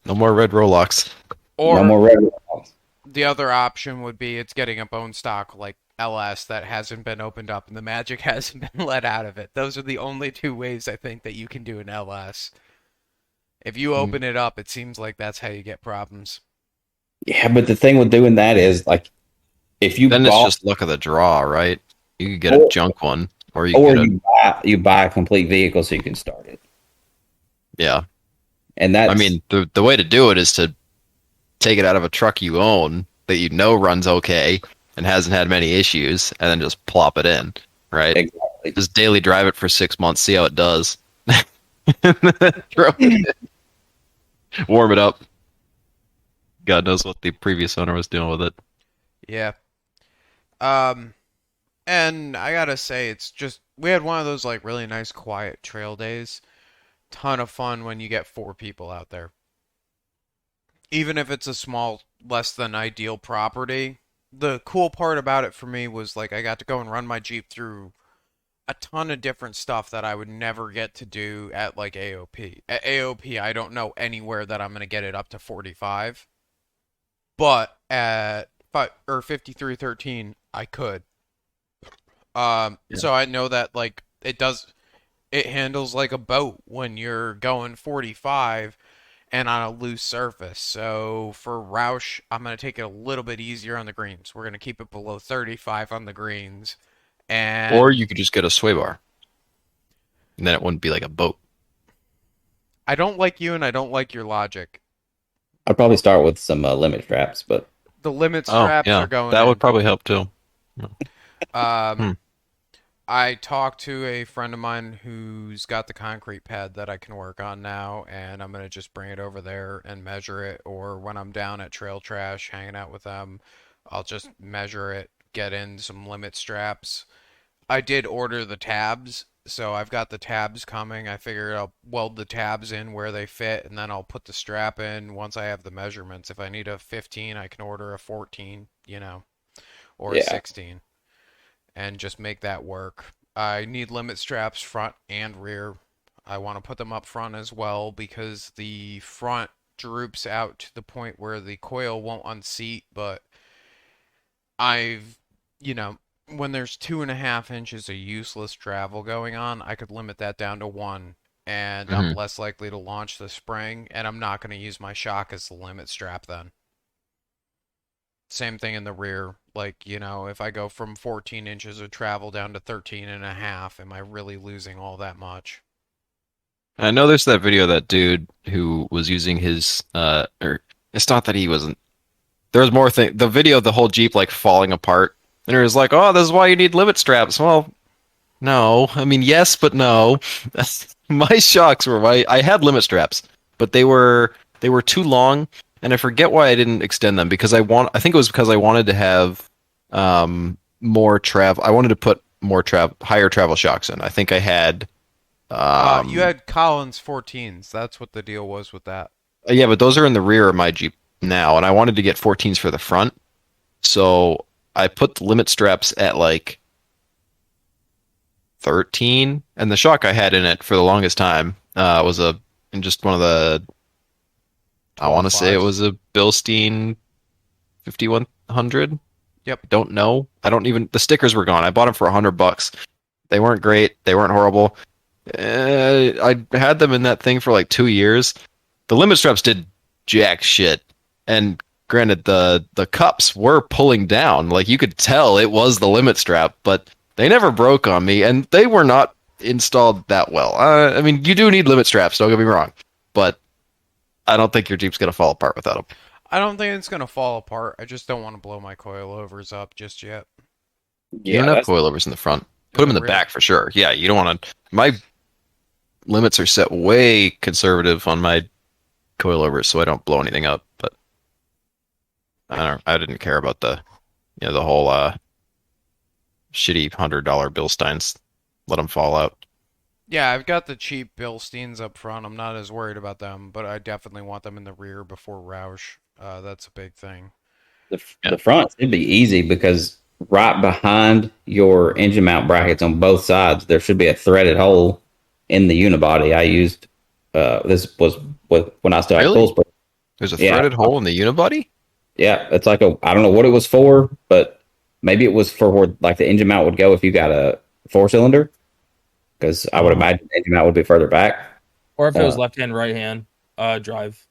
No more red Rolocks. or No more red roll-locks. the other option would be it's getting a bone stock like LS that hasn't been opened up and the magic hasn't been let out of it. Those are the only two ways I think that you can do an LS. If you open it up, it seems like that's how you get problems. Yeah, but the thing with doing that is like if you Then it's bought just luck of the draw, right? You could get a or, junk one, or you or get a you buy a complete vehicle so you can start it. yeah. And I that's mean, the way to do it is to take it out of a truck you own that you know runs okay and hasn't had many issues, and then just plop it in, right? exactly. Just daily drive it for 6 months, see how it does. Throw it in. Warm it up. God knows what the previous owner was doing with it. Yeah. Um, and I gotta say, it's just we had one of those like really nice quiet trail days. Ton of fun when you get 4 people out there. Even if it's a small, less than ideal property. The cool part about it for me was like I got to go and run my Jeep through a ton of different stuff that I would never get to do at like AOP. At AOP, I don't know anywhere that I'm gonna get it up to 45, but at 5313, I could. So I know that like it handles like a boat when you're going 45 and on a loose surface. So for Roush, I'm going to take it a little bit easier on the greens. We're going to keep it below 35 on the greens. And Or you could just get a sway bar, and then it wouldn't be like a boat. I don't like you and I don't like your logic. I'd probably start with some limit straps, but The limit Oh, straps yeah, are going that in. would probably help too. Um, I talked to a friend of mine who's got the concrete pad that I can work on now, and I'm gonna just bring it over there and measure it. Or when I'm down at TrailTrash hanging out with them, I'll just measure it, get in some limit straps. I did order the tabs, so I've got the tabs coming. I figured I'll weld the tabs in where they fit, and then I'll put the strap in once I have the measurements. If I need a 15, I can order a 14, or a yeah. 16 and just make that work. I need limit straps front and rear. I want to put them up front as well because the front droops out to the point where the coil won't unseat, but I've, you know, when there's 2.5 inches of useless travel going on, I could limit that down to one, and I'm Hmm. less likely to launch the spring, and I'm not going to use my shock as the limit strap then. Same thing in the rear. Like, if I go from 14 inches of travel down to 13 and a half, am I really losing all that much? I know there's that video of that dude who was using his or it's not that he wasn't. There was more thing. The video of the whole Jeep like falling apart, and it was like, "Oh, this is why you need limit straps." Well, no, I mean yes, but no. My shocks were I had limit straps, but they were too long, and I forget why I didn't extend them because I think it was because I wanted to have more travel. I wanted to put more higher travel shocks in. I think I had You had Collins 14s. That's what the deal was with that. yeah, but those are in the rear of my Jeep now, and I wanted to get 14s for the front. So I put the limit straps at like 13, and the shock I had in it for the longest time was in just one of the, I want to say it 12.5s. was a Bilstein 5100. Yep. Don't know. I don't even, the stickers were gone. I bought them for $100. They weren't great. They weren't horrible. I had them in that thing for like 2 years. The limit straps did jack shit. And granted, the cups were pulling down. Like you could tell it was the limit strap, but they never broke on me, and they were not installed that well. I mean, you do need limit straps. Don't get me wrong, but I don't think your Jeep's gonna fall apart without them. I don't think it's going to fall apart. I just don't want to blow my coilovers up just yet. You Yeah, don't have that's coilovers in the front. Put them in the rear. back for sure. Yeah, you don't want to. My limits are set way conservative on my coilovers, so I don't blow anything up. But I didn't care about the whole shitty $100 Bilsteins. Let them fall out. Yeah, I've got the cheap Bilsteins up front. I'm not as worried about them, but I definitely want them in the rear before Roush. That's a big thing. the front should be easy because right behind your engine mount brackets on both sides, there should be a threaded hole in the unibody. I used this was when I still had Really? full split. There's a Yeah. threaded hole in the unibody? Yeah, it's like I don't know what it was for, but maybe it was for where like the engine mount would go if you got a 4-cylinder. Because I would imagine the engine mount would be further back. Or if it was Uh, left hand, right hand. drive.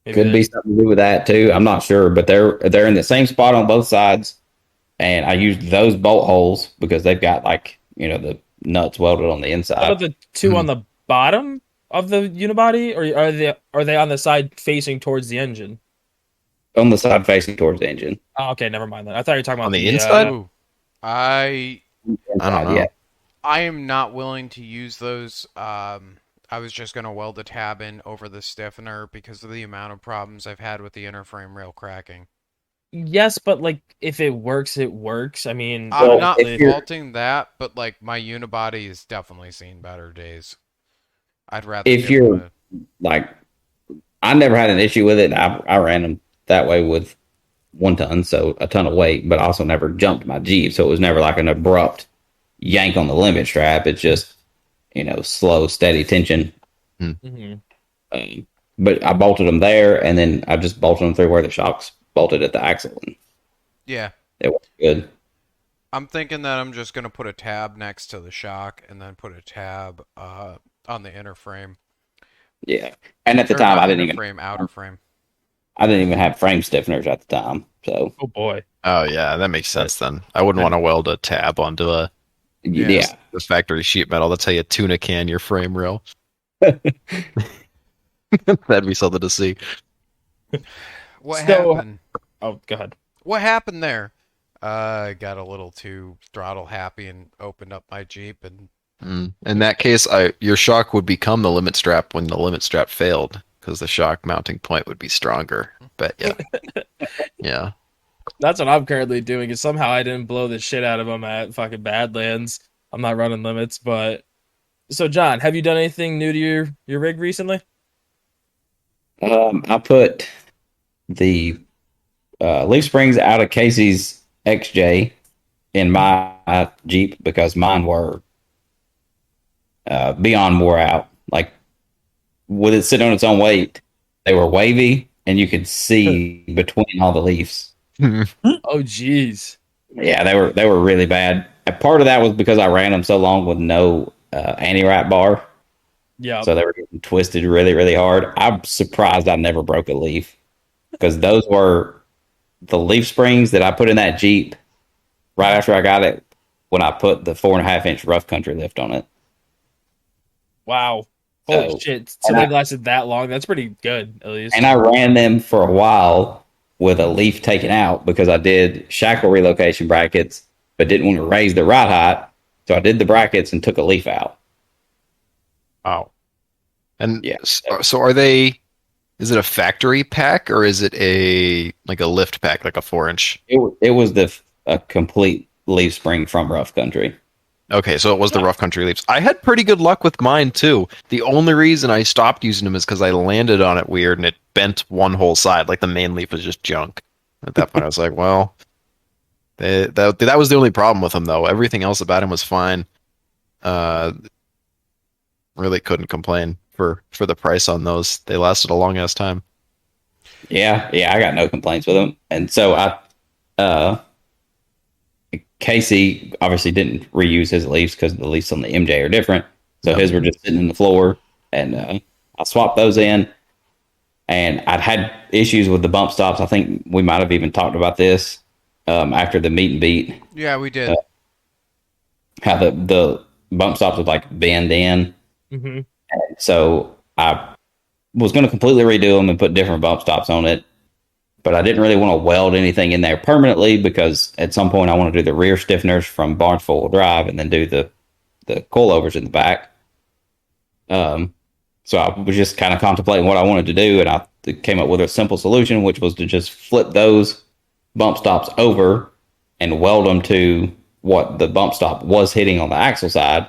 Maybe Could be something to do with that too. I'm not sure, but they're in the same spot on both sides, and I used those bolt holes because they've got the nuts welded on the What inside. about the two on the bottom of the unibody, or are they on the side facing towards the engine? On the side facing towards the engine. Oh, okay, never mind that. I thought you were talking about On the inside? Ooh, I don't know. Yeah. I am not willing to use those. I was just gonna weld a tab in over the stiffener because of the amount of problems I've had with the inner frame rail cracking. Yes, but like if it works, it works. I mean, I'm not honestly, faulting that, but like my unibody has definitely seen better days. I'd rather If give them you're like, I never had an issue with it. I ran them that way with 1 ton, so a ton of weight, but I also never jumped my Jeep, so it was never like an abrupt yank on the limit strap. It's just slow, steady tension. mhm. But I bolted them there, and then I just bolted them through where the shocks bolted at the axle, and yeah. it was good. I'm thinking that I'm just gonna put a tab next to the shock and then put a tab on the inner frame. Yeah, and at the Or time, not I didn't inner even frame, outer frame. have frame stiffeners at the time, so Oh boy. Oh yeah, that makes sense then. I wouldn't want to weld a tab onto yeah. the factory sheet metal. That's how you tuna can your frame rail. That'd be something to see. What So- happened? Oh, go ahead. What happened there? I got a little too throttle happy and opened up my Jeep and In that case, your shock would become the limit strap when the limit strap failed because the shock mounting point would be stronger. But yeah, yeah. That's what I'm currently doing. Is somehow I didn't blow the shit out of them at fucking Badlands. I'm not running limits, but so John, have you done anything new to your rig recently? I put the leaf springs out of Casey's XJ in my Jeep because mine were beyond wore out. Like with it sitting on its own weight, they were wavy, and you could see between all the leaves. Oh jeez. Yeah, they were really bad. And part of that was because I ran them so long with no anti-wrap bar, Yeah. so they were getting twisted really, really hard. I'm surprised I never broke a leaf because those were the leaf springs that I put in that Jeep right after I got it when I put the 4.5-inch rough country lift on it. Wow. Holy So- shit. So they've lasted that long. That's pretty good, at least. And I ran them for a while with a leaf taken out because I did shackle relocation brackets, but didn't want to raise the ride height. So I did the brackets and took a leaf out. Wow. And Yeah. so are they? Is it a factory pack or is it a lift pack, like a 4-inch? It was a complete leaf spring from rough country. Okay, so it was the rough country leaves. I had pretty good luck with mine too. The only reason I stopped using them is because I landed on it weird and it bent one whole side. Like the main leaf was just junk. At that point, I was like, well, that was the only problem with them though. Everything else about him was fine. Really couldn't complain for the price on those. They lasted a long ass time. Yeah, I got no complaints with them. And so Casey obviously didn't reuse his leaves because the leaves on the MJ are different. So his were just sitting in the floor, and I swapped those in. And I'd had issues with the bump stops. I think we might have even talked about this after the meet and beat. yeah, we did. How the bump stops would like bend in. Mm-hmm. So I was going to completely redo them and put different bump stops on it. But I didn't really want to weld anything in there permanently because at some point I want to do the rear stiffeners from Barnes four-wheel drive and then do the coilovers in the back. So I was just kind of contemplating what I wanted to do, and I came up with a simple solution, which was to just flip those bump stops over and weld them to what the bump stop was hitting on the axle side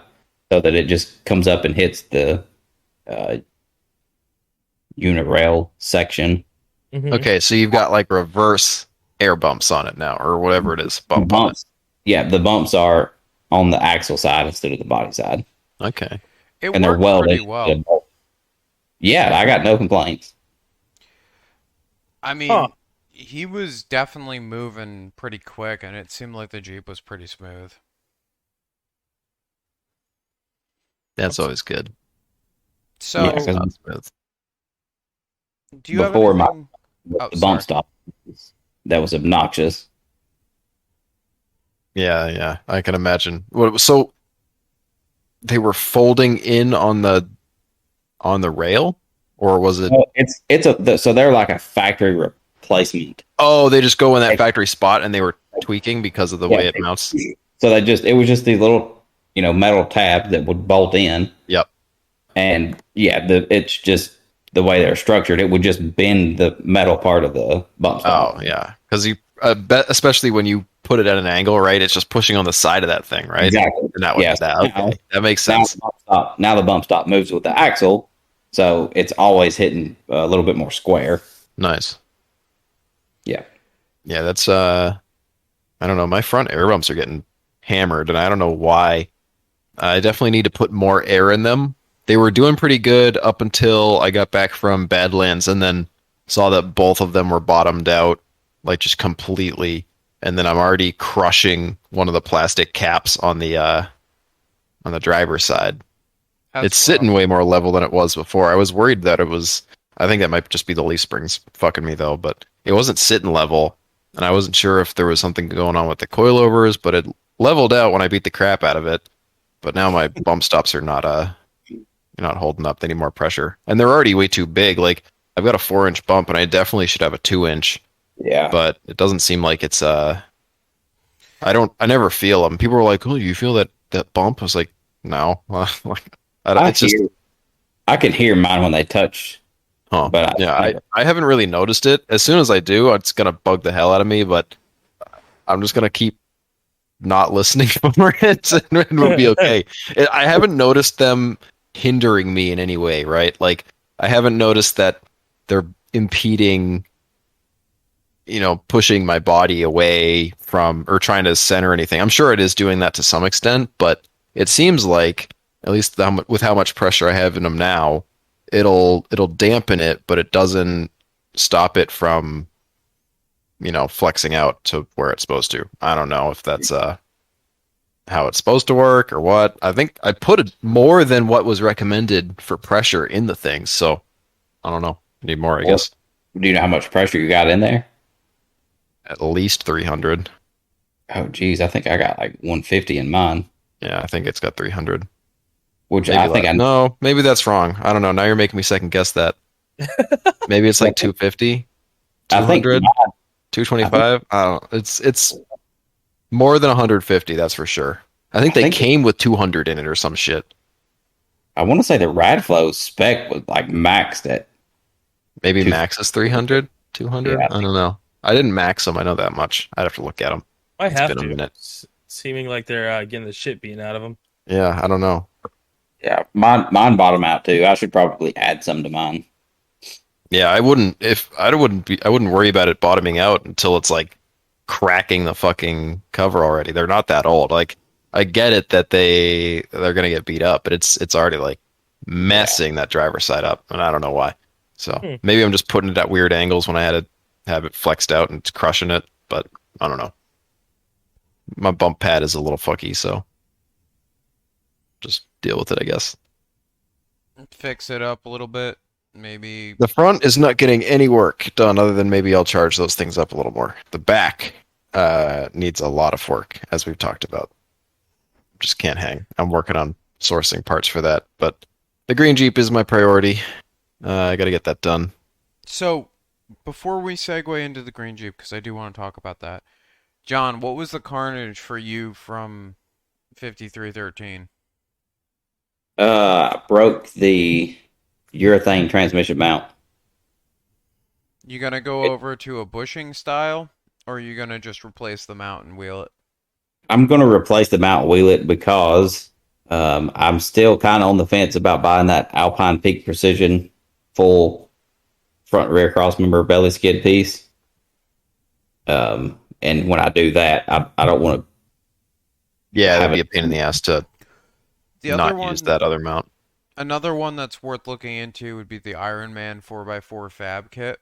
so that it just comes up and hits the unit rail section. Mm-hmm. Okay, so you've got like reverse air bumps on it now, or whatever it is. Bump on it. Bumps. Yeah, the bumps are on the axle side instead of the body side. Okay. It And they're worked welded. pretty well. Yeah, I got no complaints. I mean, Huh. he was definitely moving pretty quick, and it seemed like the Jeep was pretty smooth. That's always good. So, Yeah, 'cause- Not smooth. Do you have before my anything? Oh, the sorry. bump stop. That was obnoxious. Yeah, I can imagine. So they were folding in on the rail, or was it? Well, so they're like a factory replacement. Oh, they just go in that factory spot and they were tweaking because of the Yeah. way it mounts. So it was just these little, metal tabs that would bolt in. Yep. And yeah, it's just the way they're structured. It would just bend the metal part of the bump stop. Oh, yeah. Because especially when you put it at an angle, right? It's just pushing on the side of that thing, right? Exactly. And that would Yes. okay. That makes Now sense. now the bump stop moves with the axle, so it's always hitting a little bit more square. Nice. Yeah. Yeah, that's I don't know. My front air bumps are getting hammered, and I don't know why. I definitely need to put more air in them. They were doing pretty good up until I got back from Badlands, and then saw that both of them were bottomed out, like just completely. And then I'm already crushing one of the plastic caps on the driver's side. That's It's sitting rough. way more level than it was before. I was worried that it was. I think that might just be the leaf springs fucking me though, but it wasn't sitting level, and I wasn't sure if there was something going on with the coilovers, but it leveled out when I beat the crap out of it. But now my bump stops are not holding up. They need more pressure, and they're already way too big. Like I've got a 4-inch bump, and I definitely should have a 2-inch, Yeah. but it doesn't seem like it's I never feel them. People were like, "Oh, you feel that bump?" I was like, "No." Like I don't, I it's just hear I can hear mine when they touch, Huh. but Yeah, I haven't really noticed it. As soon as I do, it's gonna bug the hell out of me, but I'm just gonna keep not listening for it and we'll be okay. I haven't noticed them hindering me in any way, right? Like I haven't noticed that they're impeding, pushing my body away from or trying to center anything. I'm sure it is doing that to some extent, but it seems like at least with how much pressure I have in them now, it'll dampen it, but it doesn't stop it from, flexing out to where it's supposed to. I don't know if that's how it's supposed to work or what. I think I put more than what was recommended for pressure in the thing, so I don't know. Need more, I guess. do you know how much pressure you got in there? At least 300. Oh, geez, I think I got like 150 in mine, Yeah, I think it's got 300. which Maybe I think no, maybe that's wrong. I don't know. Now you're making me second guess that. Maybe it's like 250, I think 200, mine, 225. I don't know. It's more than 150, that's for sure. I think they came with 200 in it or some shit. I want to say the Radflow spec was like maxed at. Maybe max is 300, 200. Yeah, I don't know. I didn't max them. I know that much. I'd have to look at them. Might have been a to. minute. Seeming like they're getting the shit beaten out of them. Yeah, I don't know. Yeah, mine bottom out too. I should probably add some to mine. Yeah, I wouldn't I wouldn't worry about it bottoming out until it's like cracking the fucking cover already. They're not that old. Like I get it that they're gonna get beat up, but it's already like messing that driver's side up, and I don't know why. So maybe I'm just putting it at weird angles when I had to have it flexed out and it's crushing it, but I don't know. My bump pad is a little fucky, so just deal with it, I guess. Fix it up a little bit. Maybe. The front is not getting any work done other than maybe I'll charge those things up a little more. The back needs a lot of work, as we've talked about. Just can't hang. I'm working on sourcing parts for that, but the green Jeep is my priority. I got to get that done. So, before we segue into the green Jeep, because I do want to talk about that, John, what was the carnage for you from 5313? I broke the urethane transmission mount. You gonna go over to a bushing style, or are you gonna just replace the mount and wheel it? I'm going to replace the mount wheel it because I'm still kind of on the fence about buying that Alpine Peak Precision full front rear cross member belly skid piece. And when I do that, I don't want to. Yeah, that'd be a pain in the ass to The not other one, use that other mount. another one that's worth looking into would be the Iron Man 4x4 fab kit.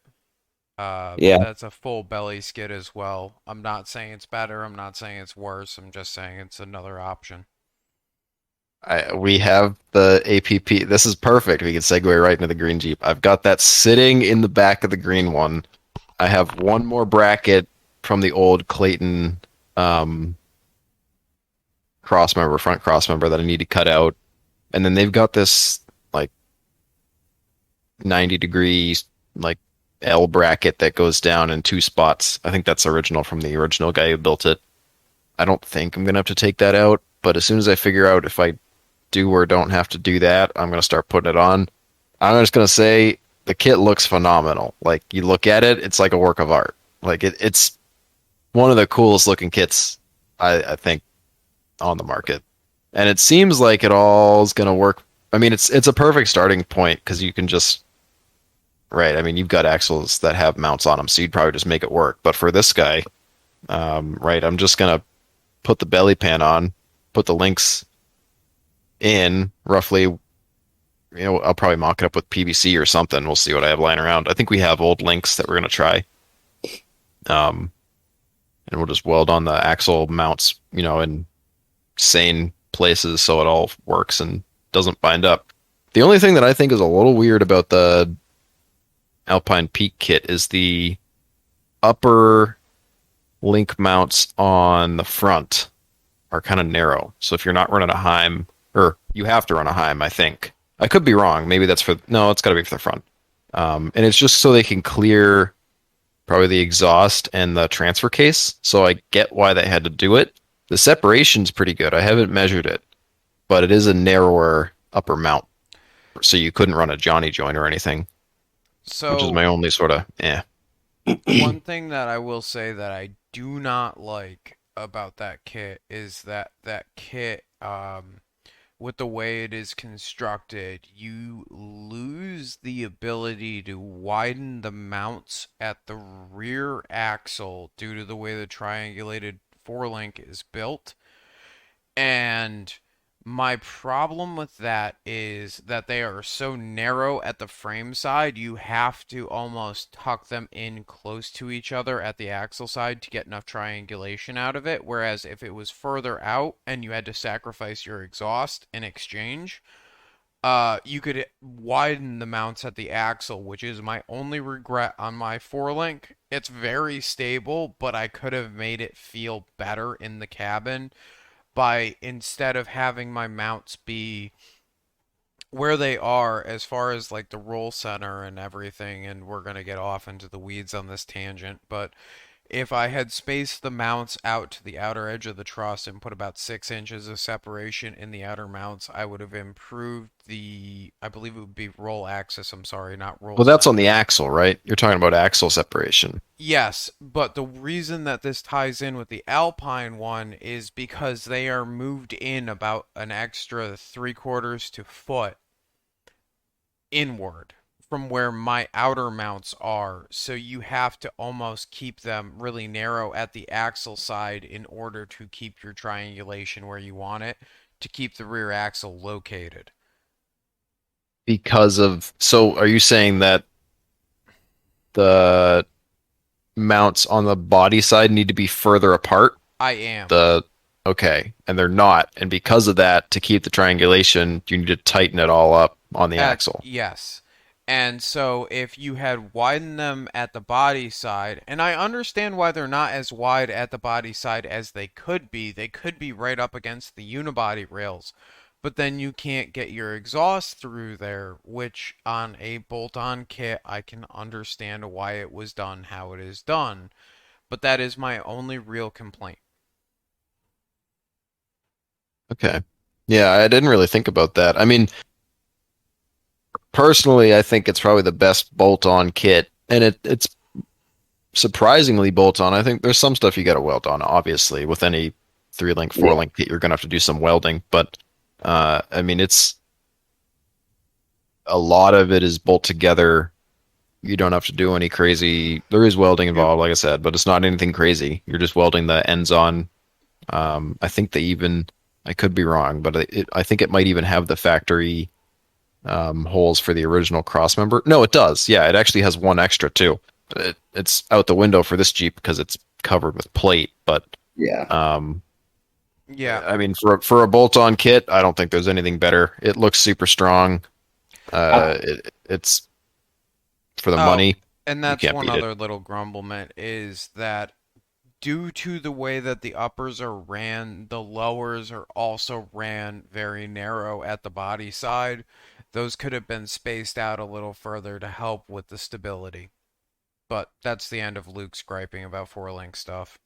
Yeah. That's a full belly skid as well. I'm not saying it's better. I'm not saying it's worse. I'm just saying it's another option. We have the APP. This is perfect. We can segue right into the green Jeep. I've got that sitting in the back of the green one. I have one more bracket from the old Clayton front cross member that I need to cut out. And then they've got this like 90 degrees like L bracket that goes down in two spots. I think that's original from the original guy who built it. I don't think I'm gonna have to take that out, but as soon as I figure out if I do or don't have to do that, I'm gonna start putting it on. I'm just gonna say the kit looks phenomenal. Like you look at it, it's like a work of art. Like it's one of the coolest looking kits I think on the market, and it seems like it all is gonna work. I mean, it's a perfect starting point because you can just right. I mean, you've got axles that have mounts on them, so you'd probably just make it work. But for this guy, right, I'm just gonna put the belly pan on, put the links in roughly. I'll probably mock it up with PVC or something. We'll see what I have lying around. I think we have old links that we're gonna try. And we'll just weld on the axle mounts, in sane places so it all works and doesn't bind up. The only thing that I think is a little weird about the Alpine Peak kit is the upper link mounts on the front are kind of narrow. So if you're not running a Heim, or you have to run a Heim, I think. I could be wrong. Maybe that's no, it's got to be for the front. And it's just so they can clear probably the exhaust and the transfer case. So I get why they had to do it. The separation's pretty good. I haven't measured it, but it is a narrower upper mount. So you couldn't run a Johnny joint or anything. So which is my only sort of one thing that I will say that I do not like about that kit is that kit, with the way it is constructed, you lose the ability to widen the mounts at the rear axle due to the way the triangulated forelink is built. And my problem with that is that they are so narrow at the frame side, you have to almost tuck them in close to each other at the axle side to get enough triangulation out of it. Whereas if it was further out and you had to sacrifice your exhaust in exchange, you could widen the mounts at the axle, which is my only regret on my forelink. It's very stable, but I could have made it feel better in the cabin by, instead of having my mounts be where they are as far as like the roll center and everything, and we're going to get off into the weeds on this tangent, but if I had spaced the mounts out to the outer edge of the truss and put about 6 inches of separation in the outer mounts, I would have improved I believe it would be roll axis, I'm sorry, not roll well, that's center. on the axle, right? You're talking about axle separation. Yes, but the reason that this ties in with the Alpine one is because they are moved in about an extra 3/4 to foot inward from where my outer mounts are. So you have to almost keep them really narrow at the axle side in order to keep your triangulation where you want it, to keep the rear axle located. So are you saying that the mounts on the body side need to be further apart? I am. Okay, and they're not, and because of that, to keep the triangulation, you need to tighten it all up on the axle. Yes. And so if you had widened them at the body side, and I understand why they're not as wide at the body side as they could be right up against the unibody rails, but then you can't get your exhaust through there, which on a bolt-on kit, I can understand why it was done how it is done. But that is my only real complaint. Okay. Yeah, I didn't really think about that. I mean, personally, I think it's probably the best bolt-on kit, and it's surprisingly bolt-on. I think there's some stuff you got to weld on, obviously. With any 3-link, 4-link kit, you're going to have to do some welding, but I mean, it's a lot of it is bolt together. You don't have to do any crazy. There is welding involved, like I said, but it's not anything crazy. You're just welding the ends on. I think I could be wrong, but I think it might even have the factory holes for the original cross member. No, it does. Yeah, it actually has one extra too. It's out the window for this Jeep because it's covered with plate, but Yeah. Yeah. I mean, for a bolt-on kit, I don't think there's anything better. It looks super strong. It's for the Oh, money. and You that's can't one beat it. other little grumblement is that due to the way that the uppers are ran, the lowers are also ran very narrow at the body side. Those could have been spaced out a little further to help with the stability. But that's the end of Luke's griping about four-link stuff.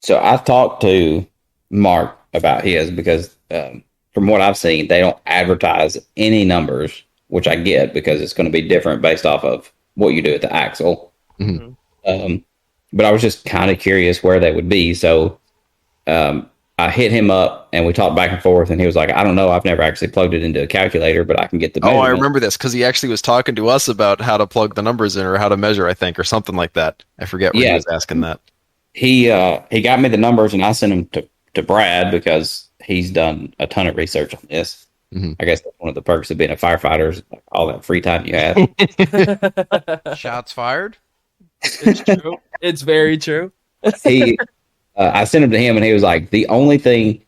So I've talked to Mark about his because from what I've seen, they don't advertise any numbers, which I get because it's going to be different based off of what you do at the axle. Mhm. Um, but I was just kind of curious where they would be. So I hit him up and we talked back and forth, and he was like, "I don't know. I've never actually plugged it into a calculator, but I can get the Oh, I measurement." remember this because he actually was talking to us about how to plug the numbers in or how to measure, I think, or something like that. I forget where he Yeah, was asking that. he got me the numbers, and I sent them to Brad because he's done a ton of research on this. Mhm. I guess that's one of the perks of being a firefighter is all that free time you have. Shots fired? It's true. It's very true. he I sent him to him, and he was like, the only thing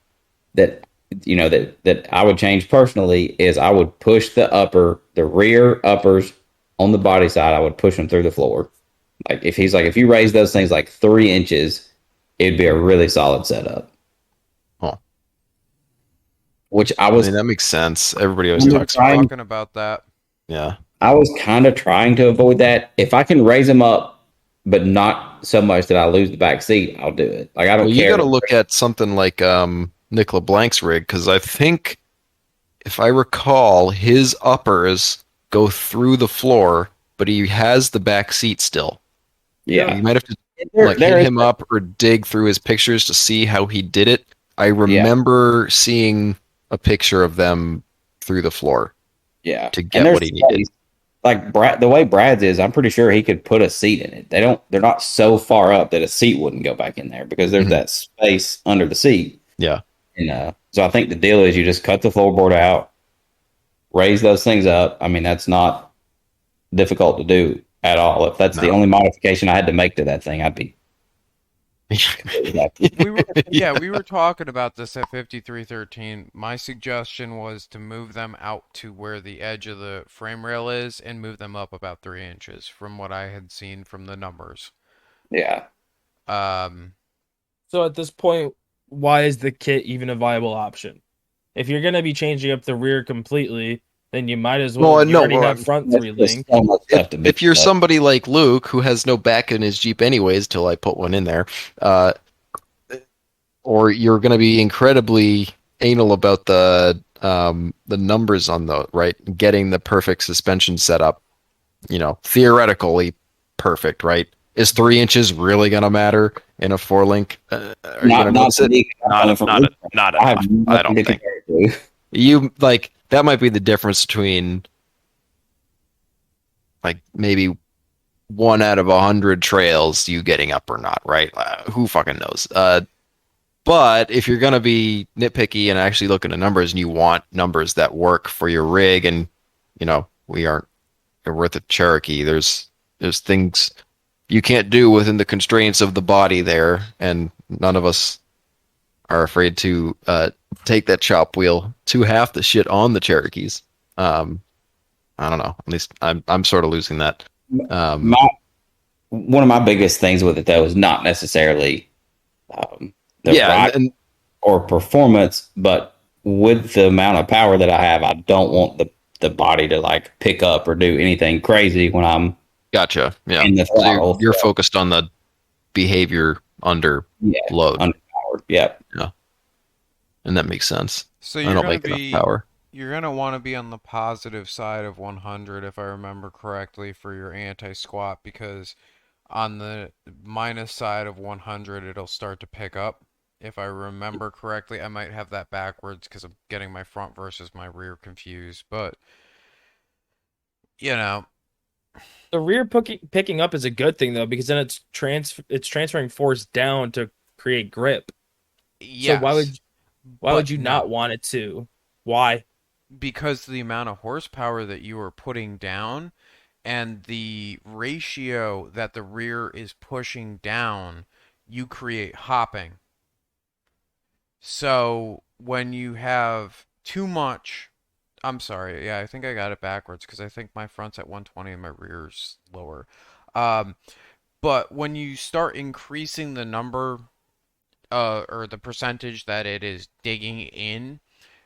that that I would change personally is I would push the rear uppers on the body side. I would push them through the floor. Like if you raise those things like 3 inches, it'd be a really solid setup. Oh, Which I mean, that makes sense. Everybody always talks about, trying. Talking about that. yeah. I was kind of trying to avoid that. If I can raise them up, but not so much that I lose the back seat, I'll do it. Like I Well, don't you got care. to look at something like Nick LeBlanc's rig because I think, if I recall, his uppers go through the floor, but he has the back seat still. Yeah, You might have to there, hit there is. him up or dig through his pictures to see how he did it. I Yeah, remember seeing a picture of them through the floor yeah, to and get there's what he needed. space. Like Brad, the way Brad's is, I'm pretty sure he could put a seat in it. They're not so far up that a seat wouldn't go back in there because there's Mhm. that space under the seat. Yeah. And so I think the deal is you just cut the floorboard out, raise those things up. I mean, that's not difficult to do at all. If that's the No. only modification I had to make to that thing, I'd be completely happy. We were talking about this at 5313. My suggestion was to move them out to where the edge of the frame rail is and move them up about 3 inches from what I had seen from the numbers. Yeah. Um, So at this point, why is the kit even a viable option? If you're gonna be changing up the rear completely, then you might as well. Well, You no, already well, have front That's three just link. so much stuff to if you're up. somebody like Luke who has no back in his Jeep anyways, till I put one in there, uh, or you're going to be incredibly anal about the numbers on the right, getting the perfect suspension setup, theoretically perfect, right? Is 3 inches really going to matter in a four link? Are you going to Not notice to it? me. I'm coming from Luke. Not I have enough. I nothing don't to think compare it to. you like that might be the difference between like maybe 1 out of 100 trails you getting up or not, right? Who fucking knows? But if you're gonna be nitpicky and actually look at the numbers and you want numbers that work for your rig, and we aren't worth a Cherokee. There's things you can't do within the constraints of the body there, and none of us are afraid to take that chop wheel to half the shit on the Cherokees. I don't know. At least I'm sort of losing that. My one of my biggest things with it though is not necessarily the Yeah, ride and or performance, but with the amount of power that I have, I don't want the body to like pick up or do anything crazy when I'm gotcha. Yeah. in the So throttle. you're focused on the behavior under Yeah, load. underpowered. Yeah, Yeah. And that makes sense. so I you're don't gonna make enough be power. you're gonna want to be on the positive side of 100 if I remember correctly for your anti-squat because on the minus side of 100 it'll start to pick up. If I remember correctly, I might have that backwards because I'm getting my front versus my rear confused, but you know, The rear picking up is a good thing though because then it's transferring force down to create grip. So yes, why would but you no. not want it to? Why? Because the amount of horsepower that you are putting down and the ratio that the rear is pushing down, you create hopping. So when you have too much, I'm sorry, yeah, I think I got it backwards because I think my front's at 120 and my rear's lower. Um, but when you start increasing the number, or the percentage that it is digging in,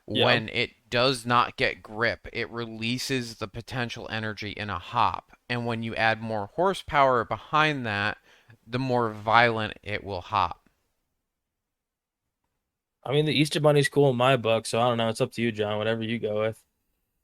Yeah. when it does not get grip, it releases the potential energy in a hop. And when you add more horsepower behind that, the more violent it will hop. I mean, the Easter Bunny's cool in my book, so I don't know. It's up to you, John. Whatever you go with.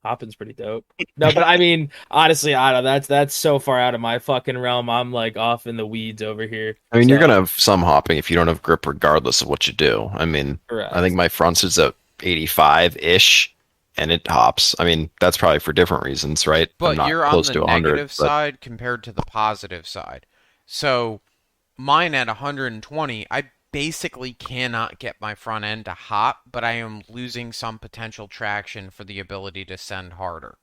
Hopping's pretty dope. No, but I mean, honestly, I don't know. That's so far out of my fucking realm. I'm like off in the weeds over here. I mean, you're So, gonna have some hopping if you don't have grip, regardless of what you do. I mean, correct. I think my front's is at 85 ish, and it hops. I mean, that's probably for different reasons, right? I'm But not you're on close the to 100, negative but side compared to the positive side. So mine at 120, I basically cannot get my front end to hop, but I am losing some potential traction for the ability to send harder.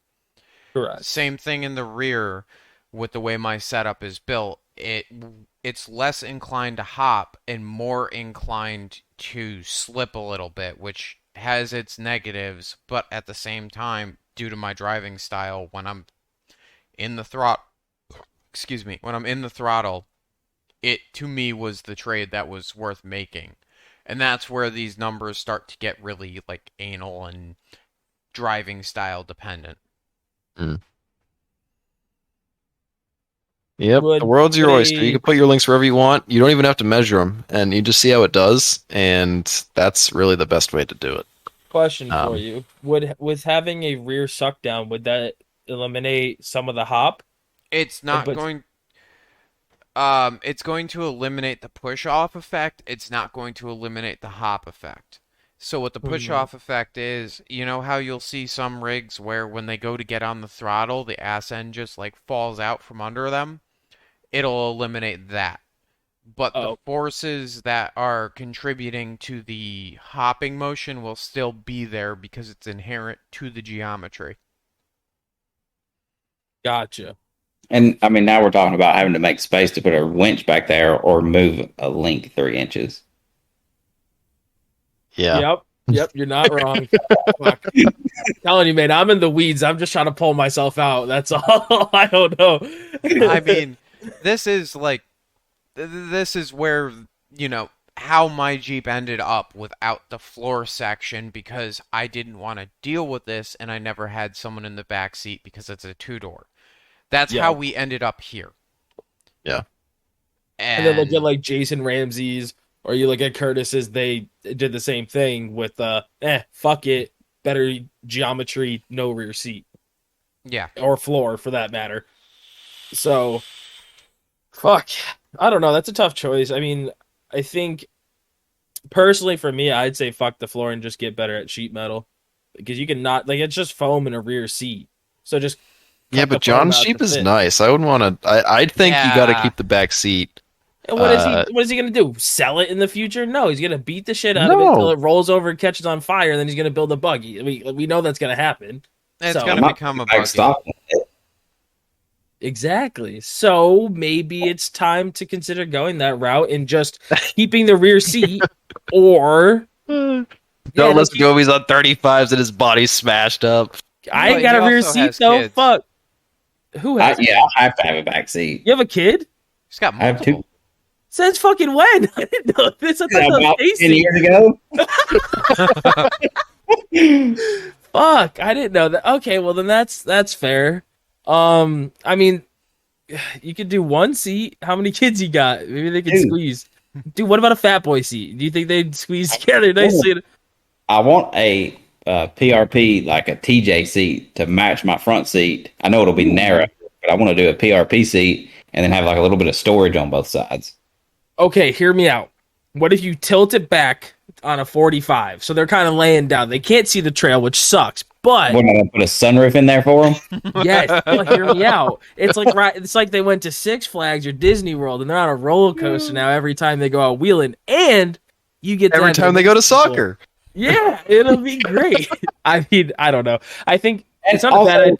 Correct. Same thing in the rear with the way my setup is built. It's less inclined to hop and more inclined to slip a little bit, which has its negatives, but at the same time, due to my driving style, when I'm in the throttle, when I'm in the throttle, it to me was the trade that was worth making. And that's where these numbers start to get really like anal and driving style dependent. yep, Would the world's your oyster. You they- can put your links wherever you want. You don't even have to measure them, and you just see how it does, and that's really the best way to do it. Question for Um, you: with having a rear suck down, would that eliminate some of the hop? It's not But- going it's going to eliminate the push off effect. It's not going to eliminate the hop effect. So what the push off effect is, you know how you'll see some rigs where when they go to get on the throttle, the ass end just like falls out from under them? It'll eliminate that. But the Oh. forces that are contributing to the hopping motion will still be there because it's inherent to the geometry. Gotcha. And I mean, now we're talking about having to make space to put a winch back there or move a link 3 inches. Yeah. Yep. You're not wrong. Fuck. Telling you, man, I'm in the weeds. I'm just trying to pull myself out. That's all. I don't know. I mean, this is where, how my Jeep ended up without the floor section because I didn't want to deal with this and I never had someone in the back seat because it's a 2-door. That's Yeah. how we ended up here. Yeah. And then look at like Jason Ramsey's, or you look at Curtis's. They did the same thing with fuck it, better geometry, no rear seat yeah. or floor for that matter. So, fuck, I don't know. That's a tough choice. I mean, I think personally for me, I'd say fuck the floor and just get better at sheet metal because you can not like it's just foam in a rear seat. So just Yeah, cut but the foam John's out Jeep to is fit. nice. I wouldn't want to. I think you got to Yeah. keep the back seat. And what is he gonna do? Sell it in the future? No, he's gonna beat the shit out of it No. until it rolls over and catches on fire, and then he's gonna build a buggy. We know that's gonna happen. It's So- going to become a Back buggy. stop. Exactly. So maybe it's time to consider going that route and just keeping the rear seat, or Don't Yeah, listen to him. He's on 35s and his body's smashed up. I ain't But got he a rear also seat has though. kids. Fuck. Who has? Yeah, I have to have a back seat. You have a kid? He's got I have multiple. 2. Since fucking when? I didn't know this. I thought that was About 10 Casey. years ago. Fuck, I didn't know that. Okay, well then that's fair. I mean, you could do one seat. How many kids you got? Maybe they could 2. squeeze. Dude, what about a fat boy seat? Do you think they'd squeeze together nicely? I want a PRP, like a TJ seat, to match my front seat. I know it'll be narrow, but I want to do a PRP seat and then have like a little bit of storage on both sides. Okay, hear me out. What if you tilt it back on a 45? So they're kind of laying down. They can't see the trail, which sucks. But What am I going to put a sunroof in there for them? yes, but hear me out. It's like they went to Six Flags or Disney World and they're on a roller coaster now every time they go out wheeling, and you get to Every have time the they go to control. soccer. Yeah, it'll be great. I mean, I don't know. I think And it's not also, a bad.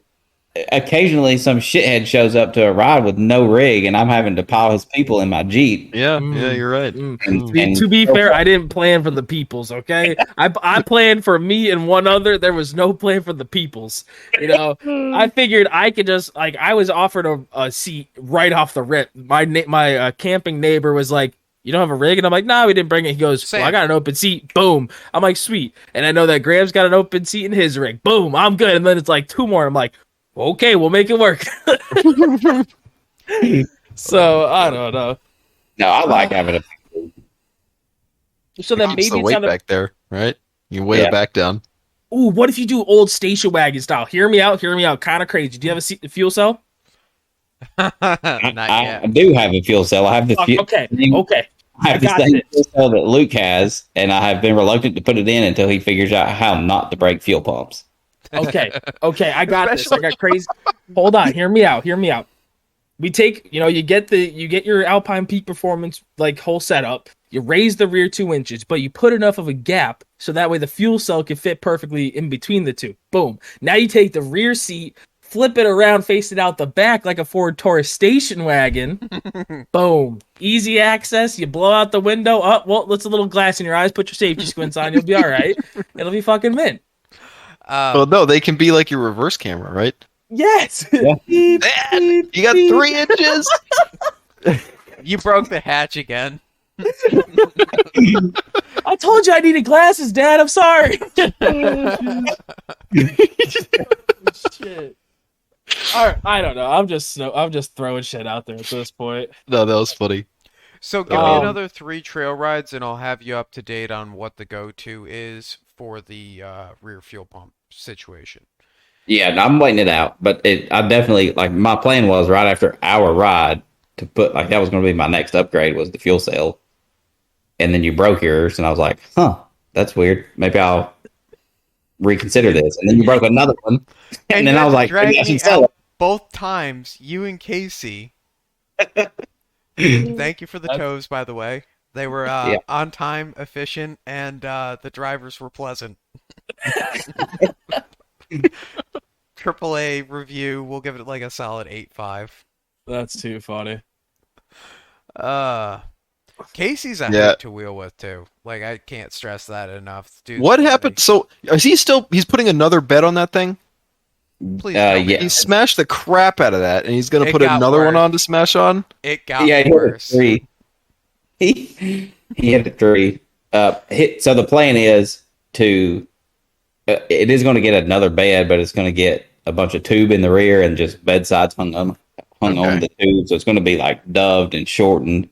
occasionally some shithead shows up to a ride with no rig, and I'm having to pile his people in my Jeep. Yeah, you're right. To be fair, I didn't plan for the peoples. Okay, I planned for me and one other. There was no plan for the peoples. You know, I figured I could just like I was offered a seat right off the rip. My camping neighbor was like, "You don't have a rig?" And I'm like, "No, we didn't bring it." He goes, "Well, I got an open seat." Boom. I'm like, "Sweet." And I know that Graham's got an open seat in his rig. Boom. I'm good. And then it's like 2 more. I'm like, "Okay, we'll make it work." So I don't know. No, I like having a. So then Keeps maybe the it's weight not back there, right? You weigh it back down. Ooh, what if you do old station wagon style? Hear me out. Kind of crazy. Do you have a fuel cell? I do have a fuel cell. I have the Okay. I have the same fuel cell that Luke has, and I have been reluctant to put it in until he figures out how not to break fuel pumps. Okay, I got this. I got crazy. Hold on. Hear me out. We take, you get your Alpine Peak Performance like whole setup. You raise the rear 2 inches, but you put enough of a gap so that way the fuel cell can fit perfectly in between the two. Boom. Now you take the rear seat, flip it around, face it out the back like a Ford Taurus station wagon. Boom. Easy access. You blow out the window. Oh, well, it's a little glass in your eyes. Put your safety squints on. You'll be all right. It'll be fucking mint. Well, no, they can be like your reverse camera, right? Yes. Yeah. Beep, Dad, beep, you got beep. 3 inches. You broke the hatch again. I told you I needed glasses, Dad. I'm sorry. Shit. All right, I don't know. I'm just throwing shit out there at this point. No, that was funny. So give me another 3 trail rides, and I'll have you up to date on what the go-to is for the rear fuel pump situation. Yeah, I'm waiting it out, but I definitely like my plan was right after our ride to put like that was going to be my next upgrade was the fuel cell, and then you broke yours, and I was like, that's weird. Maybe I'll reconsider this, and then you broke another one, and then I was like, maybe I should sell it. Both times, you and Casey. Thank you for the tows, by the way. They were on time, efficient, and the drivers were pleasant. AAA review, we'll give it like a solid 8.5. That's too funny. Casey's a hoot to wheel with too. Like I can't stress that enough. Dude, What happened? So is he's putting another bet on that thing? Please tell me. He smashed the crap out of that, and he's going to put got another worse. one on to smash on? It got worse. He hit a 3. So the plan is to it is going to get another bed, but it's going to get a bunch of tube in the rear and just bedsides hung on the tube. So it's going to be like doved and shortened.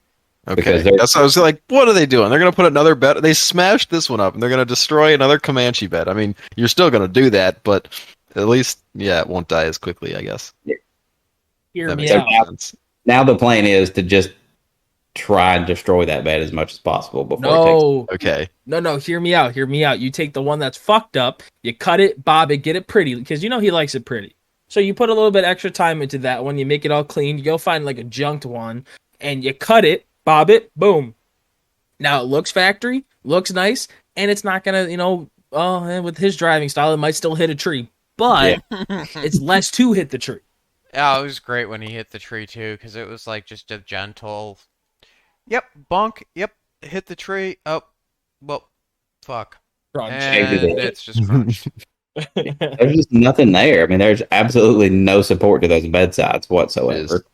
Okay. That's what I was like, what are they doing? They're going to put another bed. They smashed this one up, and they're going to destroy another Comanche bed. I mean, you're still going to do that, but at least, it won't die as quickly, I guess. Yeah. Hear me out. Now the plan is to just try and destroy that bed as much as possible before it takes. Okay. No, hear me out. You take the one that's fucked up, you cut it, bob it, get it pretty, because he likes it pretty. So you put a little bit extra time into that one, you make it all clean, you go find like a junked one, and you cut it, bob it, boom. Now it looks factory, looks nice, and it's not gonna, with his driving style, it might still hit a tree, but it's less to hit the tree. Yeah, it was great when he hit the tree too, because it was like just a gentle, yep, bonk, yep, hit the tree, oh, well, fuck. Crunch. And it's just crunched. There's just nothing there. I mean, there's absolutely no support to those bedsides whatsoever.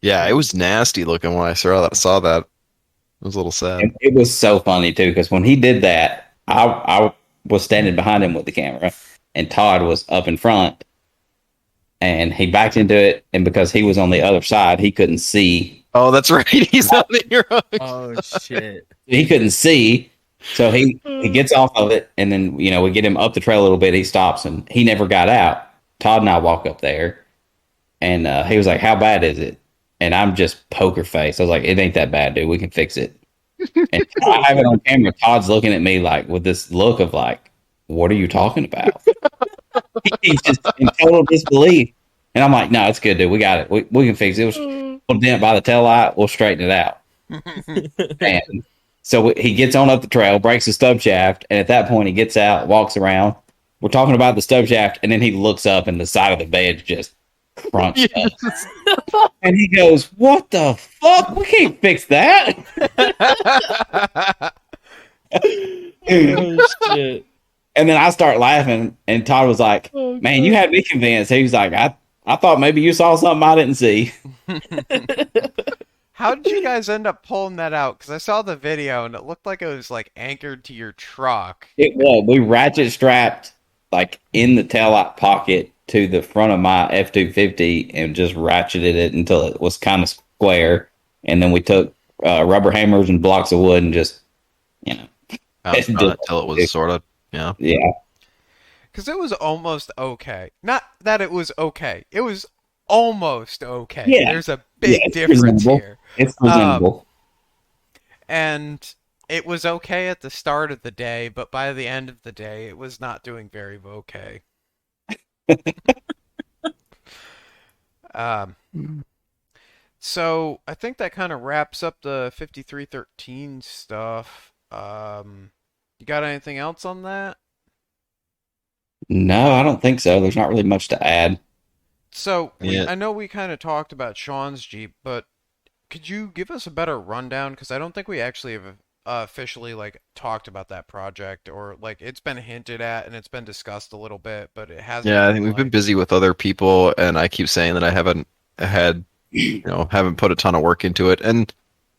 Yeah, it was nasty looking when I saw that. It was a little sad. And it was so funny too, because when he did that, I was standing behind him with the camera, and Todd was up in front, and he backed into it, and because he was on the other side, he couldn't see. Oh, that's right. He's on the hero. Oh shit. He couldn't see, so he gets off of it, and then we get him up the trail a little bit. He stops, and he never got out. Todd and I walk up there, and he was like, "How bad is it?" And I'm just poker face. I was like, "It ain't that bad, dude. We can fix it." And I have it on camera. Todd's looking at me like with this look of like, "What are you talking about?" He's just in total disbelief. And I'm like, "No, it's good, dude. We got it. We can fix it. We'll dent by the tail light. We'll straighten it out." And so he gets on up the trail, breaks the stub shaft, and at that point he gets out, walks around, we're talking about the stove shaft, and then he looks up and the side of the bed's just crunched up. And he goes, "What the fuck? We can't fix that." Oh, shit. And then I start laughing, and Todd was like, Oh, "Man, God. you had me convinced." He was like, I thought maybe you saw something I didn't see." How did you guys end up pulling that out? Because I saw the video and it looked like it was like anchored to your truck. It was. We ratchet strapped like in the taillight pocket to the front of my F-250 and just ratcheted it until it was kind of square. And then we took rubber hammers and blocks of wood and just, you know, Bounced on it till it was sort of, yeah. Because it was almost okay. Not that it was okay. It was almost okay. Yeah. There's a big it's difference presentable. here. It's presentable. And it was okay at the start of the day, but by the end of the day, it was not doing very okay. So I think that kind of wraps up the 5313 stuff. You got anything else on that? No, I don't think so. There's not really much to add. So Yeah. I know we kind of talked about Sean's Jeep, but could you give us a better rundown? Because I don't think we actually have officially like talked about that project, or like it's been hinted at and it's been discussed a little bit, but it hasn't. Yeah, I been, think we've been like- busy with other people, and I keep saying that I haven't haven't put a ton of work into it, and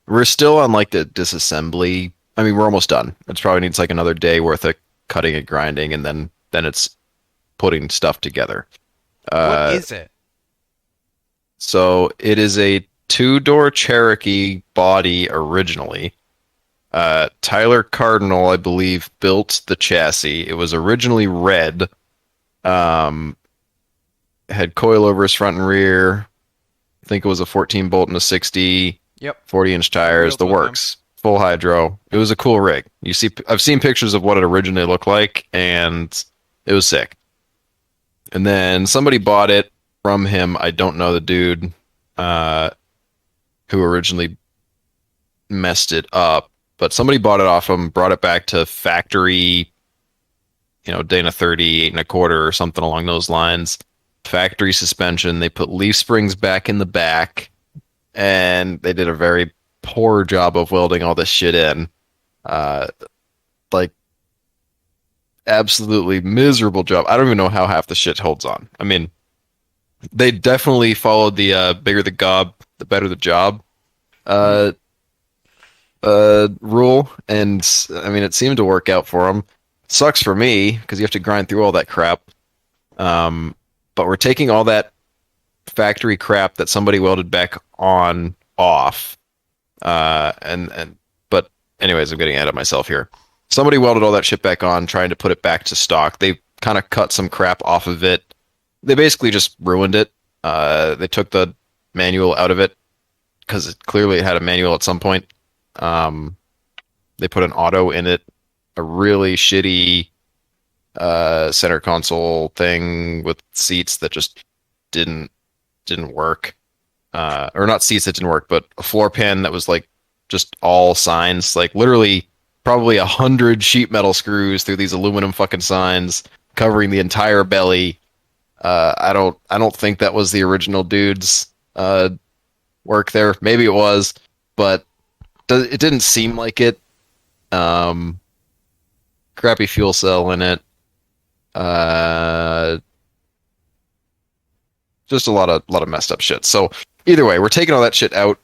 we're still on like the disassembly. I mean, we're almost done. It probably needs like another day worth of cutting and grinding, and then it's putting stuff together. What is it? So it is a two-door Cherokee body originally. Tyler Cardinal, I believe, built the chassis. It was originally red. Had coilovers front and rear. I think it was a 14 bolt and a 60. Yep. 40-inch tires, Wheels the with them. works. Full hydro. It was a cool rig. I've seen pictures of what it originally looked like, and it was sick. And then somebody bought it from him. I don't know the dude who originally messed it up, but somebody bought it off him, brought it back to factory, Dana 30, 8.25 or something along those lines. Factory suspension. They put leaf springs back in the back, and they did a very poor job of welding all this shit in. Like, absolutely miserable job. I don't even know how half the shit holds on. I mean, they definitely followed the bigger the gob, the better the job rule, and I mean, it seemed to work out for them. Sucks for me because you have to grind through all that crap. But we're taking all that factory crap that somebody welded back on off. But anyways, I'm getting ahead of myself here. Somebody welded all that shit back on, trying to put it back to stock. They kind of cut some crap off of it. They basically just ruined it. They took the manual out of it because it clearly had a manual at some point. They put an auto in it, a really shitty center console thing with seats that just didn't work. Or not seats that didn't work, but a floor pan that was like just all signs, like literally probably 100 sheet metal screws through these aluminum fucking signs covering the entire belly. I don't think that was the original dude's work there. Maybe it was, but it didn't seem like it. Crappy fuel cell in it. Just a lot of messed up shit. So either way, we're taking all that shit out.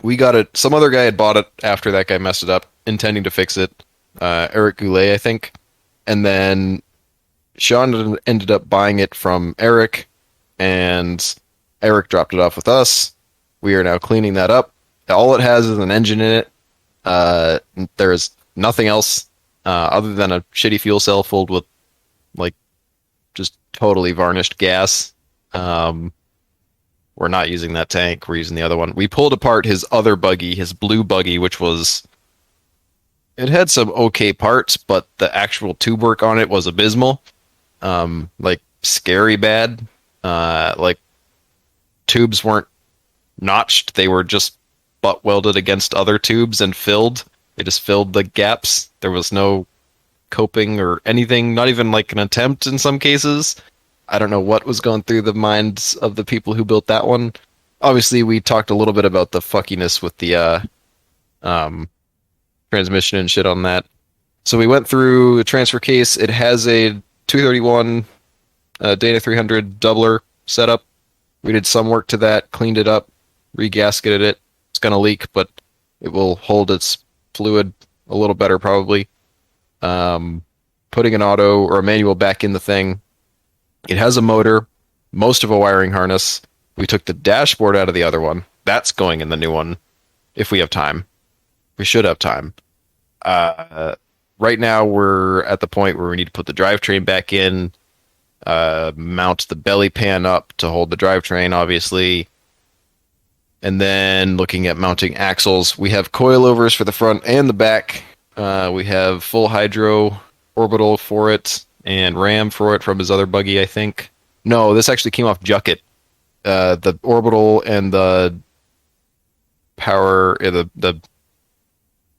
We got it. Some other guy had bought it after that guy messed it up, intending to fix it. Eric Goulet, I think. And then Sean ended up buying it from Eric, and Eric dropped it off with us. We are now cleaning that up. All it has is an engine in it. There is nothing else other than a shitty fuel cell filled with like just totally varnished gas. We're not using that tank. We're using the other one. We pulled apart his other buggy, his blue buggy, which it had some okay parts, but the actual tube work on it was abysmal. Like scary bad. Like tubes weren't notched. They were just butt welded against other tubes and filled. They just filled the gaps. There was no coping or anything, not even like an attempt in some cases. I don't know what was going through the minds of the people who built that one. Obviously, we talked a little bit about the fuckiness with the transmission and shit on that. So we went through the transfer case. It has a 231 Dana 300 doubler setup. We did some work to that, cleaned it up, regasketed it. It's going to leak, but it will hold its fluid a little better probably. Putting an auto or a manual back in the thing. It has a motor, most of a wiring harness. We took the dashboard out of the other one. That's going in the new one if we have time. We should have time. Right now we're at the point where we need to put the drivetrain back in, mount the belly pan up to hold the drivetrain, obviously. And then looking at mounting axles, we have coilovers for the front and the back. We have full hydro orbital for it and ram for it from his other buggy, I think. No, this actually came off Jucket. The orbital and the power, the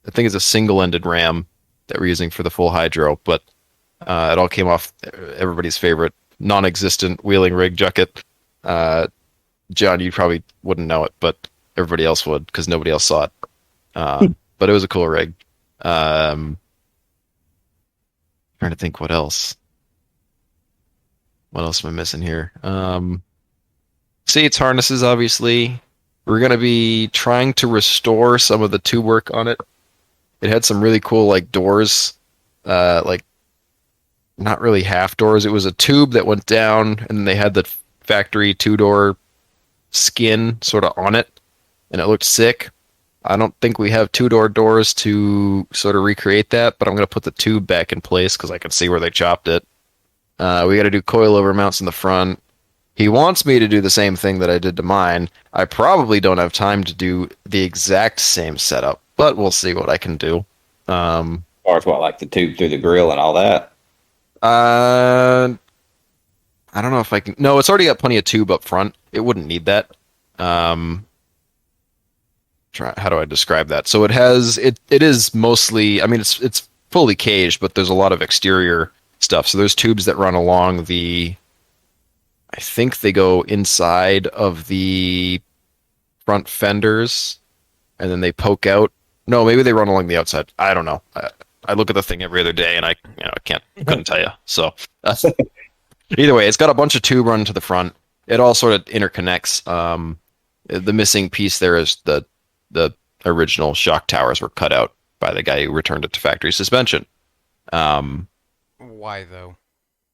I think it's a single-ended ram that we're using for the full hydro, but it all came off everybody's favorite non-existent wheeling rig Jucket. John, you probably wouldn't know it, but everybody else would because nobody else saw it. But it was a cool rig. Trying to think what else. What else am I missing here? Seats, harnesses, obviously. We're going to be trying to restore some of the tube work on it. It had some really cool like doors, like not really half doors. It was a tube that went down, and then they had the factory two-door skin sort of on it, and it looked sick. I don't think we have two-door doors to sort of recreate that, but I'm going to put the tube back in place because I can see where they chopped it. We got to do coilover mounts in the front. He wants me to do the same thing that I did to mine. I probably don't have time to do the exact same setup, but we'll see what I can do. As far as what, like the tube through the grill and all that? I don't know if I can. No, it's already got plenty of tube up front. It wouldn't need that. How do I describe that? So it has it is mostly. I mean, it's fully caged, but there's a lot of exterior stuff. So there's tubes that run along the. I think they go inside of the front fenders, and then they poke out. No, maybe they run along the outside. I don't know. I look at the thing every other day, and I couldn't tell you. So either way, it's got a bunch of tube running to the front. It all sort of interconnects. The missing piece there is the original shock towers were cut out by the guy who returned it to factory suspension. Why though?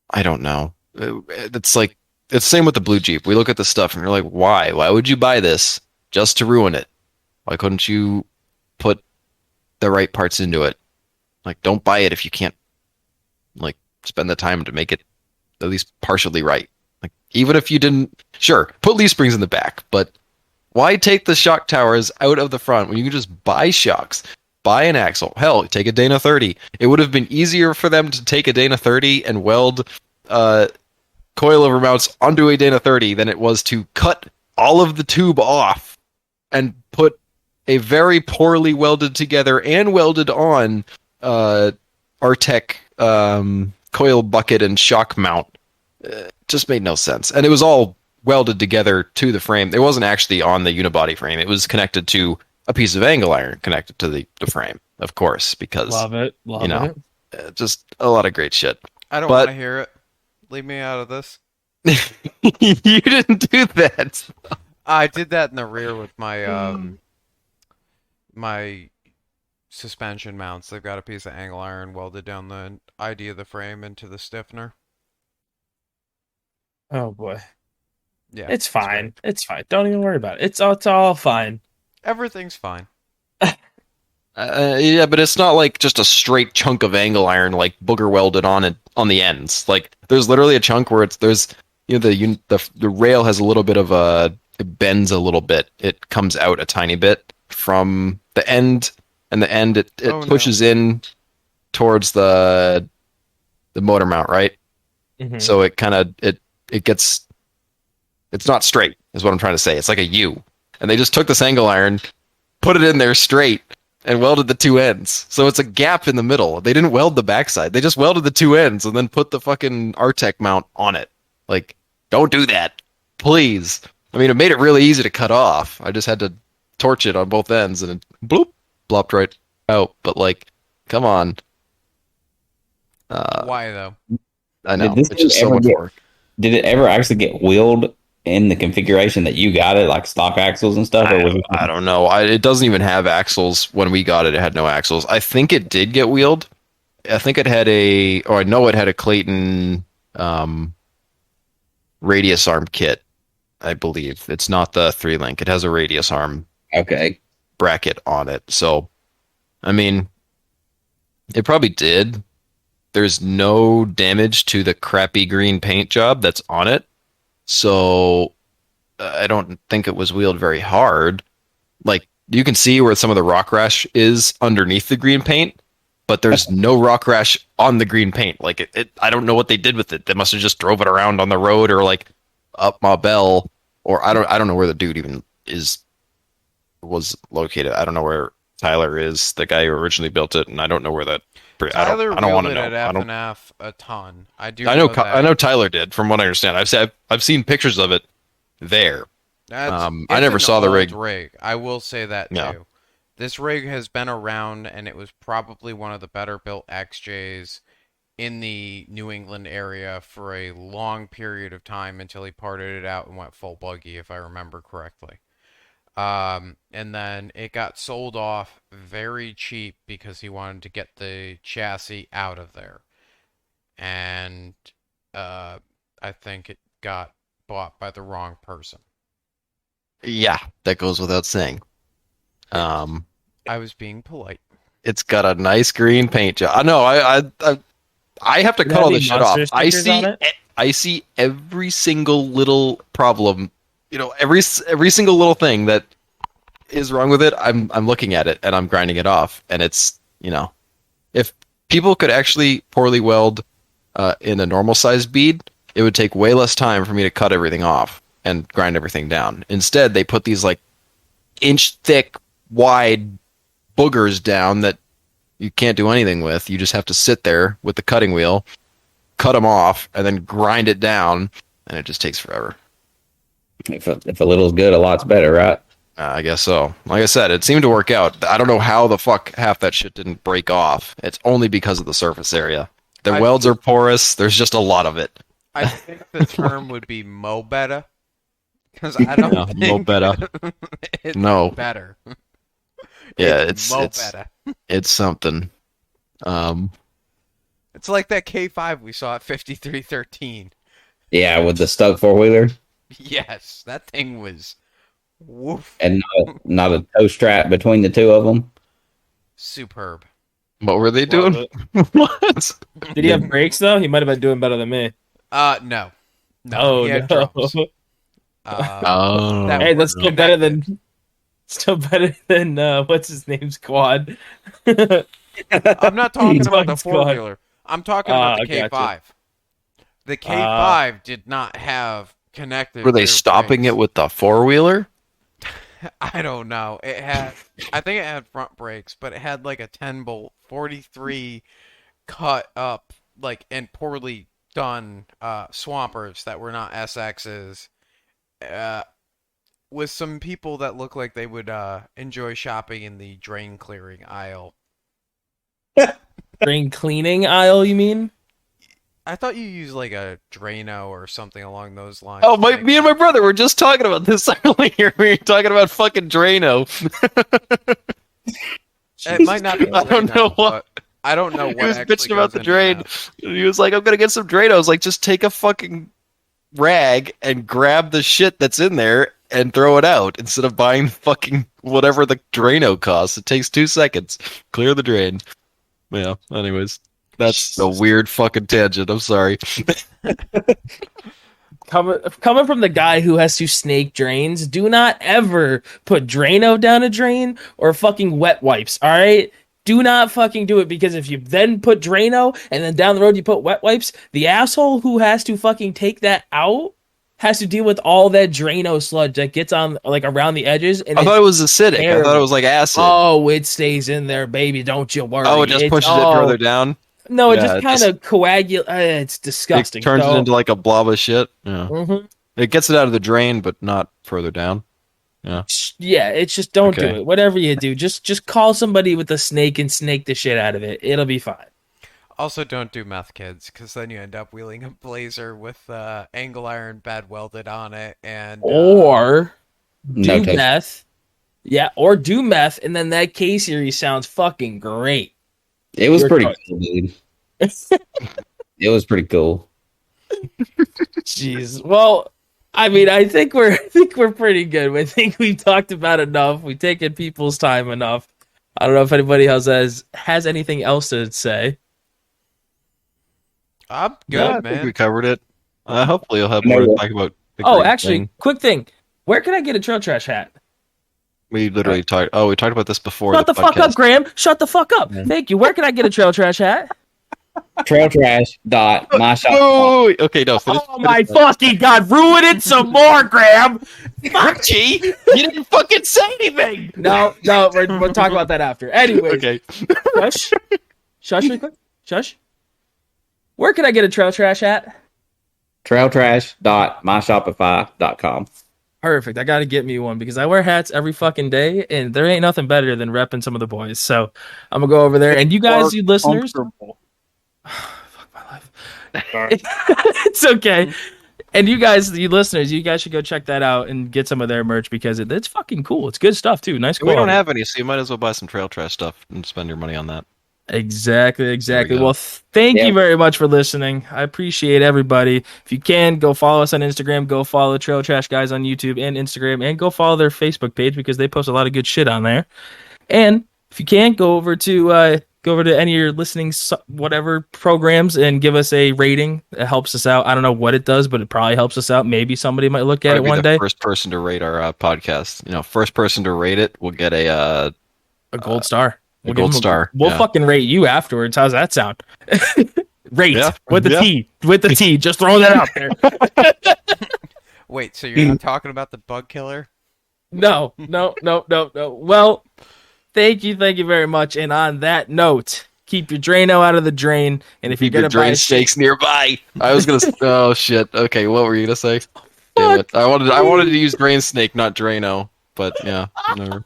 I don't know. It's like it's the same with the blue Jeep. We look at the stuff and you're like, why? Why would you buy this just to ruin it? Why couldn't you put the right parts into it? Like, don't buy it if you can't like spend the time to make it at least partially right. Like, even if you didn't, sure, put leaf springs in the back, but why take the shock towers out of the front when you can just buy shocks, buy an axle? Hell, take a Dana 30. It would have been easier for them to take a Dana 30 and weld coilover mounts onto a Dana 30 than it was to cut all of the tube off and put a very poorly welded together and welded on Artec coil bucket and shock mount. Just made no sense. And it was all welded together to the frame. It wasn't actually on the unibody frame. It was connected to a piece of angle iron connected to the frame, of course, because Love it. just a lot of great shit. I don't want to hear it. Leave me out of this. You didn't do that. I did that in the rear with my my suspension mounts. They've got a piece of angle iron welded down the ID of the frame into the stiffener. Oh boy. Yeah, It's fine. It's fine. Don't even worry about it. It's all fine. Everything's fine. Yeah, but it's not like just a straight chunk of angle iron like booger welded on it on the ends. Like there's literally a chunk where the rail has a little bit of it bends a little bit. It comes out a tiny bit from the end, and the end it pushes in towards the motor mount, right? Mm-hmm. So it kind of it gets. It's not straight, is what I'm trying to say. It's like a U. And they just took this angle iron, put it in there straight, and welded the two ends. So it's a gap in the middle. They didn't weld the backside. They just welded the two ends and then put the fucking Artec mount on it. Like, don't do that. Please. I mean, it made it really easy to cut off. I just had to torch it on both ends and it bloop, plopped right out. But like, come on. Why though? I know. Did this It's just thing so ever much get- work. Did it ever actually get wheeled in the configuration that you got it, like stock axles and stuff? Or was it I don't know. It doesn't even have axles. When we got it, it had no axles. I think it did get wheeled. I think it had I know it had a Clayton radius arm kit. I believe it's not the 3-link. It has a radius arm okay? bracket on it. So, I mean, it probably did. There's no damage to the crappy green paint job that's on it. So, I don't think it was wheeled very hard. Like, you can see where some of the rock rash is underneath the green paint, but there's no rock rash on the green paint. Like, I don't know what they did with it. They must have just drove it around on the road or like up Ma Bell, or I don't know where the dude even was located. I don't know where Tyler is, the guy who originally built it, and I don't know where that. Tyler I don't want to wielded know. at I don't. F&F a ton. I I know. that. I know Tyler did, from what I understand. I've seen pictures of it there. I It's never an saw the old rig. I will say that Yeah. too. This rig has been around, and it was probably one of the better built XJs in the New England area for a long period of time until he parted it out and went full buggy, if I remember correctly. And then it got sold off very cheap because he wanted to get the chassis out of there. And I think it got bought by the wrong person. Yeah, that goes without saying. I was being polite. It's got a nice green paint job. I know. I have to Did it cut all have this any shit off. monster I stickers see. on it? I see every single little problem. You know, every single little thing that is wrong with it. I'm looking at it and I'm grinding it off. And it's, you know, if people could actually poorly weld in a normal size bead, it would take way less time for me to cut everything off and grind everything down. Instead, they put these like inch thick, wide boogers down that you can't do anything with. You just have to sit there with the cutting wheel, cut them off, and then grind it down, and it just takes forever. If a little's good, a lot's better, right? I guess so. Like I said, it seemed to work out. I don't know how the fuck half that shit didn't break off. It's only because of the surface area. The welds are porous. There's just a lot of it. I think the term would be mo better. Because I don't No, think mo better. it's No. better. Yeah, it's better. It's something. It's like that K5 we saw at 5313. Yeah, with the stuck 4-wheeler Yes, that thing was woof. and not a toe strap between the two of them. Superb. What were they Love doing? What? Did he have brakes though? He might have been doing better than me. No. No, Oh he had no! drums. Oh. That Hey, worked. that's still better than. Still better than what's his name's quad. I'm not talking about the Dwight's quad. 4-wheeler. I'm talking about the Gotcha. K5. The K5 did not have connected. Were they rear stopping brakes. it with the 4-wheeler? I don't know. It had, I think it had front brakes, but it had like a 10-bolt 43 cut up, like, and poorly done swampers that were not SXs. With some people that look like they would enjoy shopping in the drain clearing aisle. Drain cleaning aisle, you mean? I thought you used like a Drano or something along those lines. Oh, me and my brother were just talking about this earlier. We were talking about fucking Drano. It might not be. I don't Drano, know what. but I don't know what. He was actually bitching about goes the into drain. that. He was like, I'm going to get some Drano. I was like, just take a fucking rag and grab the shit that's in there and throw it out instead of buying fucking whatever the Drano costs. It takes 2 seconds. Clear the drain. Yeah, anyways. That's a weird fucking tangent. I'm sorry. Coming from the guy who has to snake drains, do not ever put Drano down a drain or fucking wet wipes, all right? Do not fucking do it, because if you then put Drano and then down the road you put wet wipes, the asshole who has to fucking take that out has to deal with all that Drano sludge that gets on like around the edges. And I thought it was acidic. I terrible. thought it was like acid. Oh, it stays in there, baby. Don't you worry. Oh, it just pushes it further down. No, it Yeah, just it kind just- of coagulates. It's disgusting. It turns So- it into like a blob of shit. Yeah. Mhm. It gets it out of the drain, but not further down. Yeah, it's just don't Okay. do it. Whatever you do, just call somebody with a snake and snake the shit out of it. It'll be fine. Also, don't do meth, kids, because then you end up wheeling a blazer with angle iron bad welded on it, and Or No do taste. meth. Yeah, or do meth, and then that K series sounds fucking great. It was Your pretty choice. cool, dude. It was pretty cool. Jeez. Well, I mean, I think we're pretty good. I think we've talked about enough. We've taken people's time enough. I don't know if anybody else has anything else to say. I'm Yeah, I good, think we man. covered it. Hopefully, you'll have No, more to yeah. talk about. the Oh, Grem actually, thing. quick thing. Where can I get a Trail Trash hat? We literally talked. Oh, we talked about this before. Shut the fuck up, podcast. Graham. Shut the fuck up. Thank you. Where can I get a Trail Trash hat? TrailTrash.myshop. Oh, okay, no. Finish, Oh my fucking god, ruin it some more, Graham. Richie, you didn't fucking say anything. No, we'll talk about that after. Anyway, Okay. shush. Shush real quick. Shush. Where can I get a Trail Trash hat? TrailTrash.myshopify.com. Perfect. I got to get me one because I wear hats every fucking day, and there ain't nothing better than repping some of the boys. So I'm gonna go over there, and you guys, you listeners, Comfortable. fuck my life. Sorry. It's okay. And you guys, you listeners, you guys should go check that out and get some of their merch because it's fucking cool. It's good stuff too. Nice We quality. don't have any, so you might as well buy some Trail Trash stuff and spend your money on that. Exactly. go. Well, thank Yeah. you very much for listening. I appreciate everybody. If you can, go follow us on Instagram, go follow Trail Trash Guys on YouTube and Instagram, and go follow their Facebook page because they post a lot of good shit on there. And if you can, go over to any of your listening whatever programs and give us a rating. It helps us out. I don't know what it does, but it probably helps us out. Maybe somebody might look at I'd it be one the day. first person to rate our podcast. First person to rate it will get a A gold star. a give gold them star. We'll Yeah. fucking rate you afterwards. How's that sound? Rate Yeah. with the Yeah. T. With the T. Just throwing that out there. Wait, so you're not talking about the bug killer? No. Well, thank you very much. And on that note, keep your Drano out of the drain. And if Keep you're your gonna buy drain a stakes nearby. I was gonna. Oh shit. Okay, what were you gonna say? Damn it. I wanted to use drain snake, not Drano. But yeah, whatever.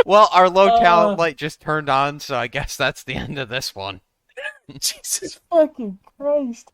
Well, our low talent light just turned on, so I guess that's the end of this one. Jesus fucking Christ.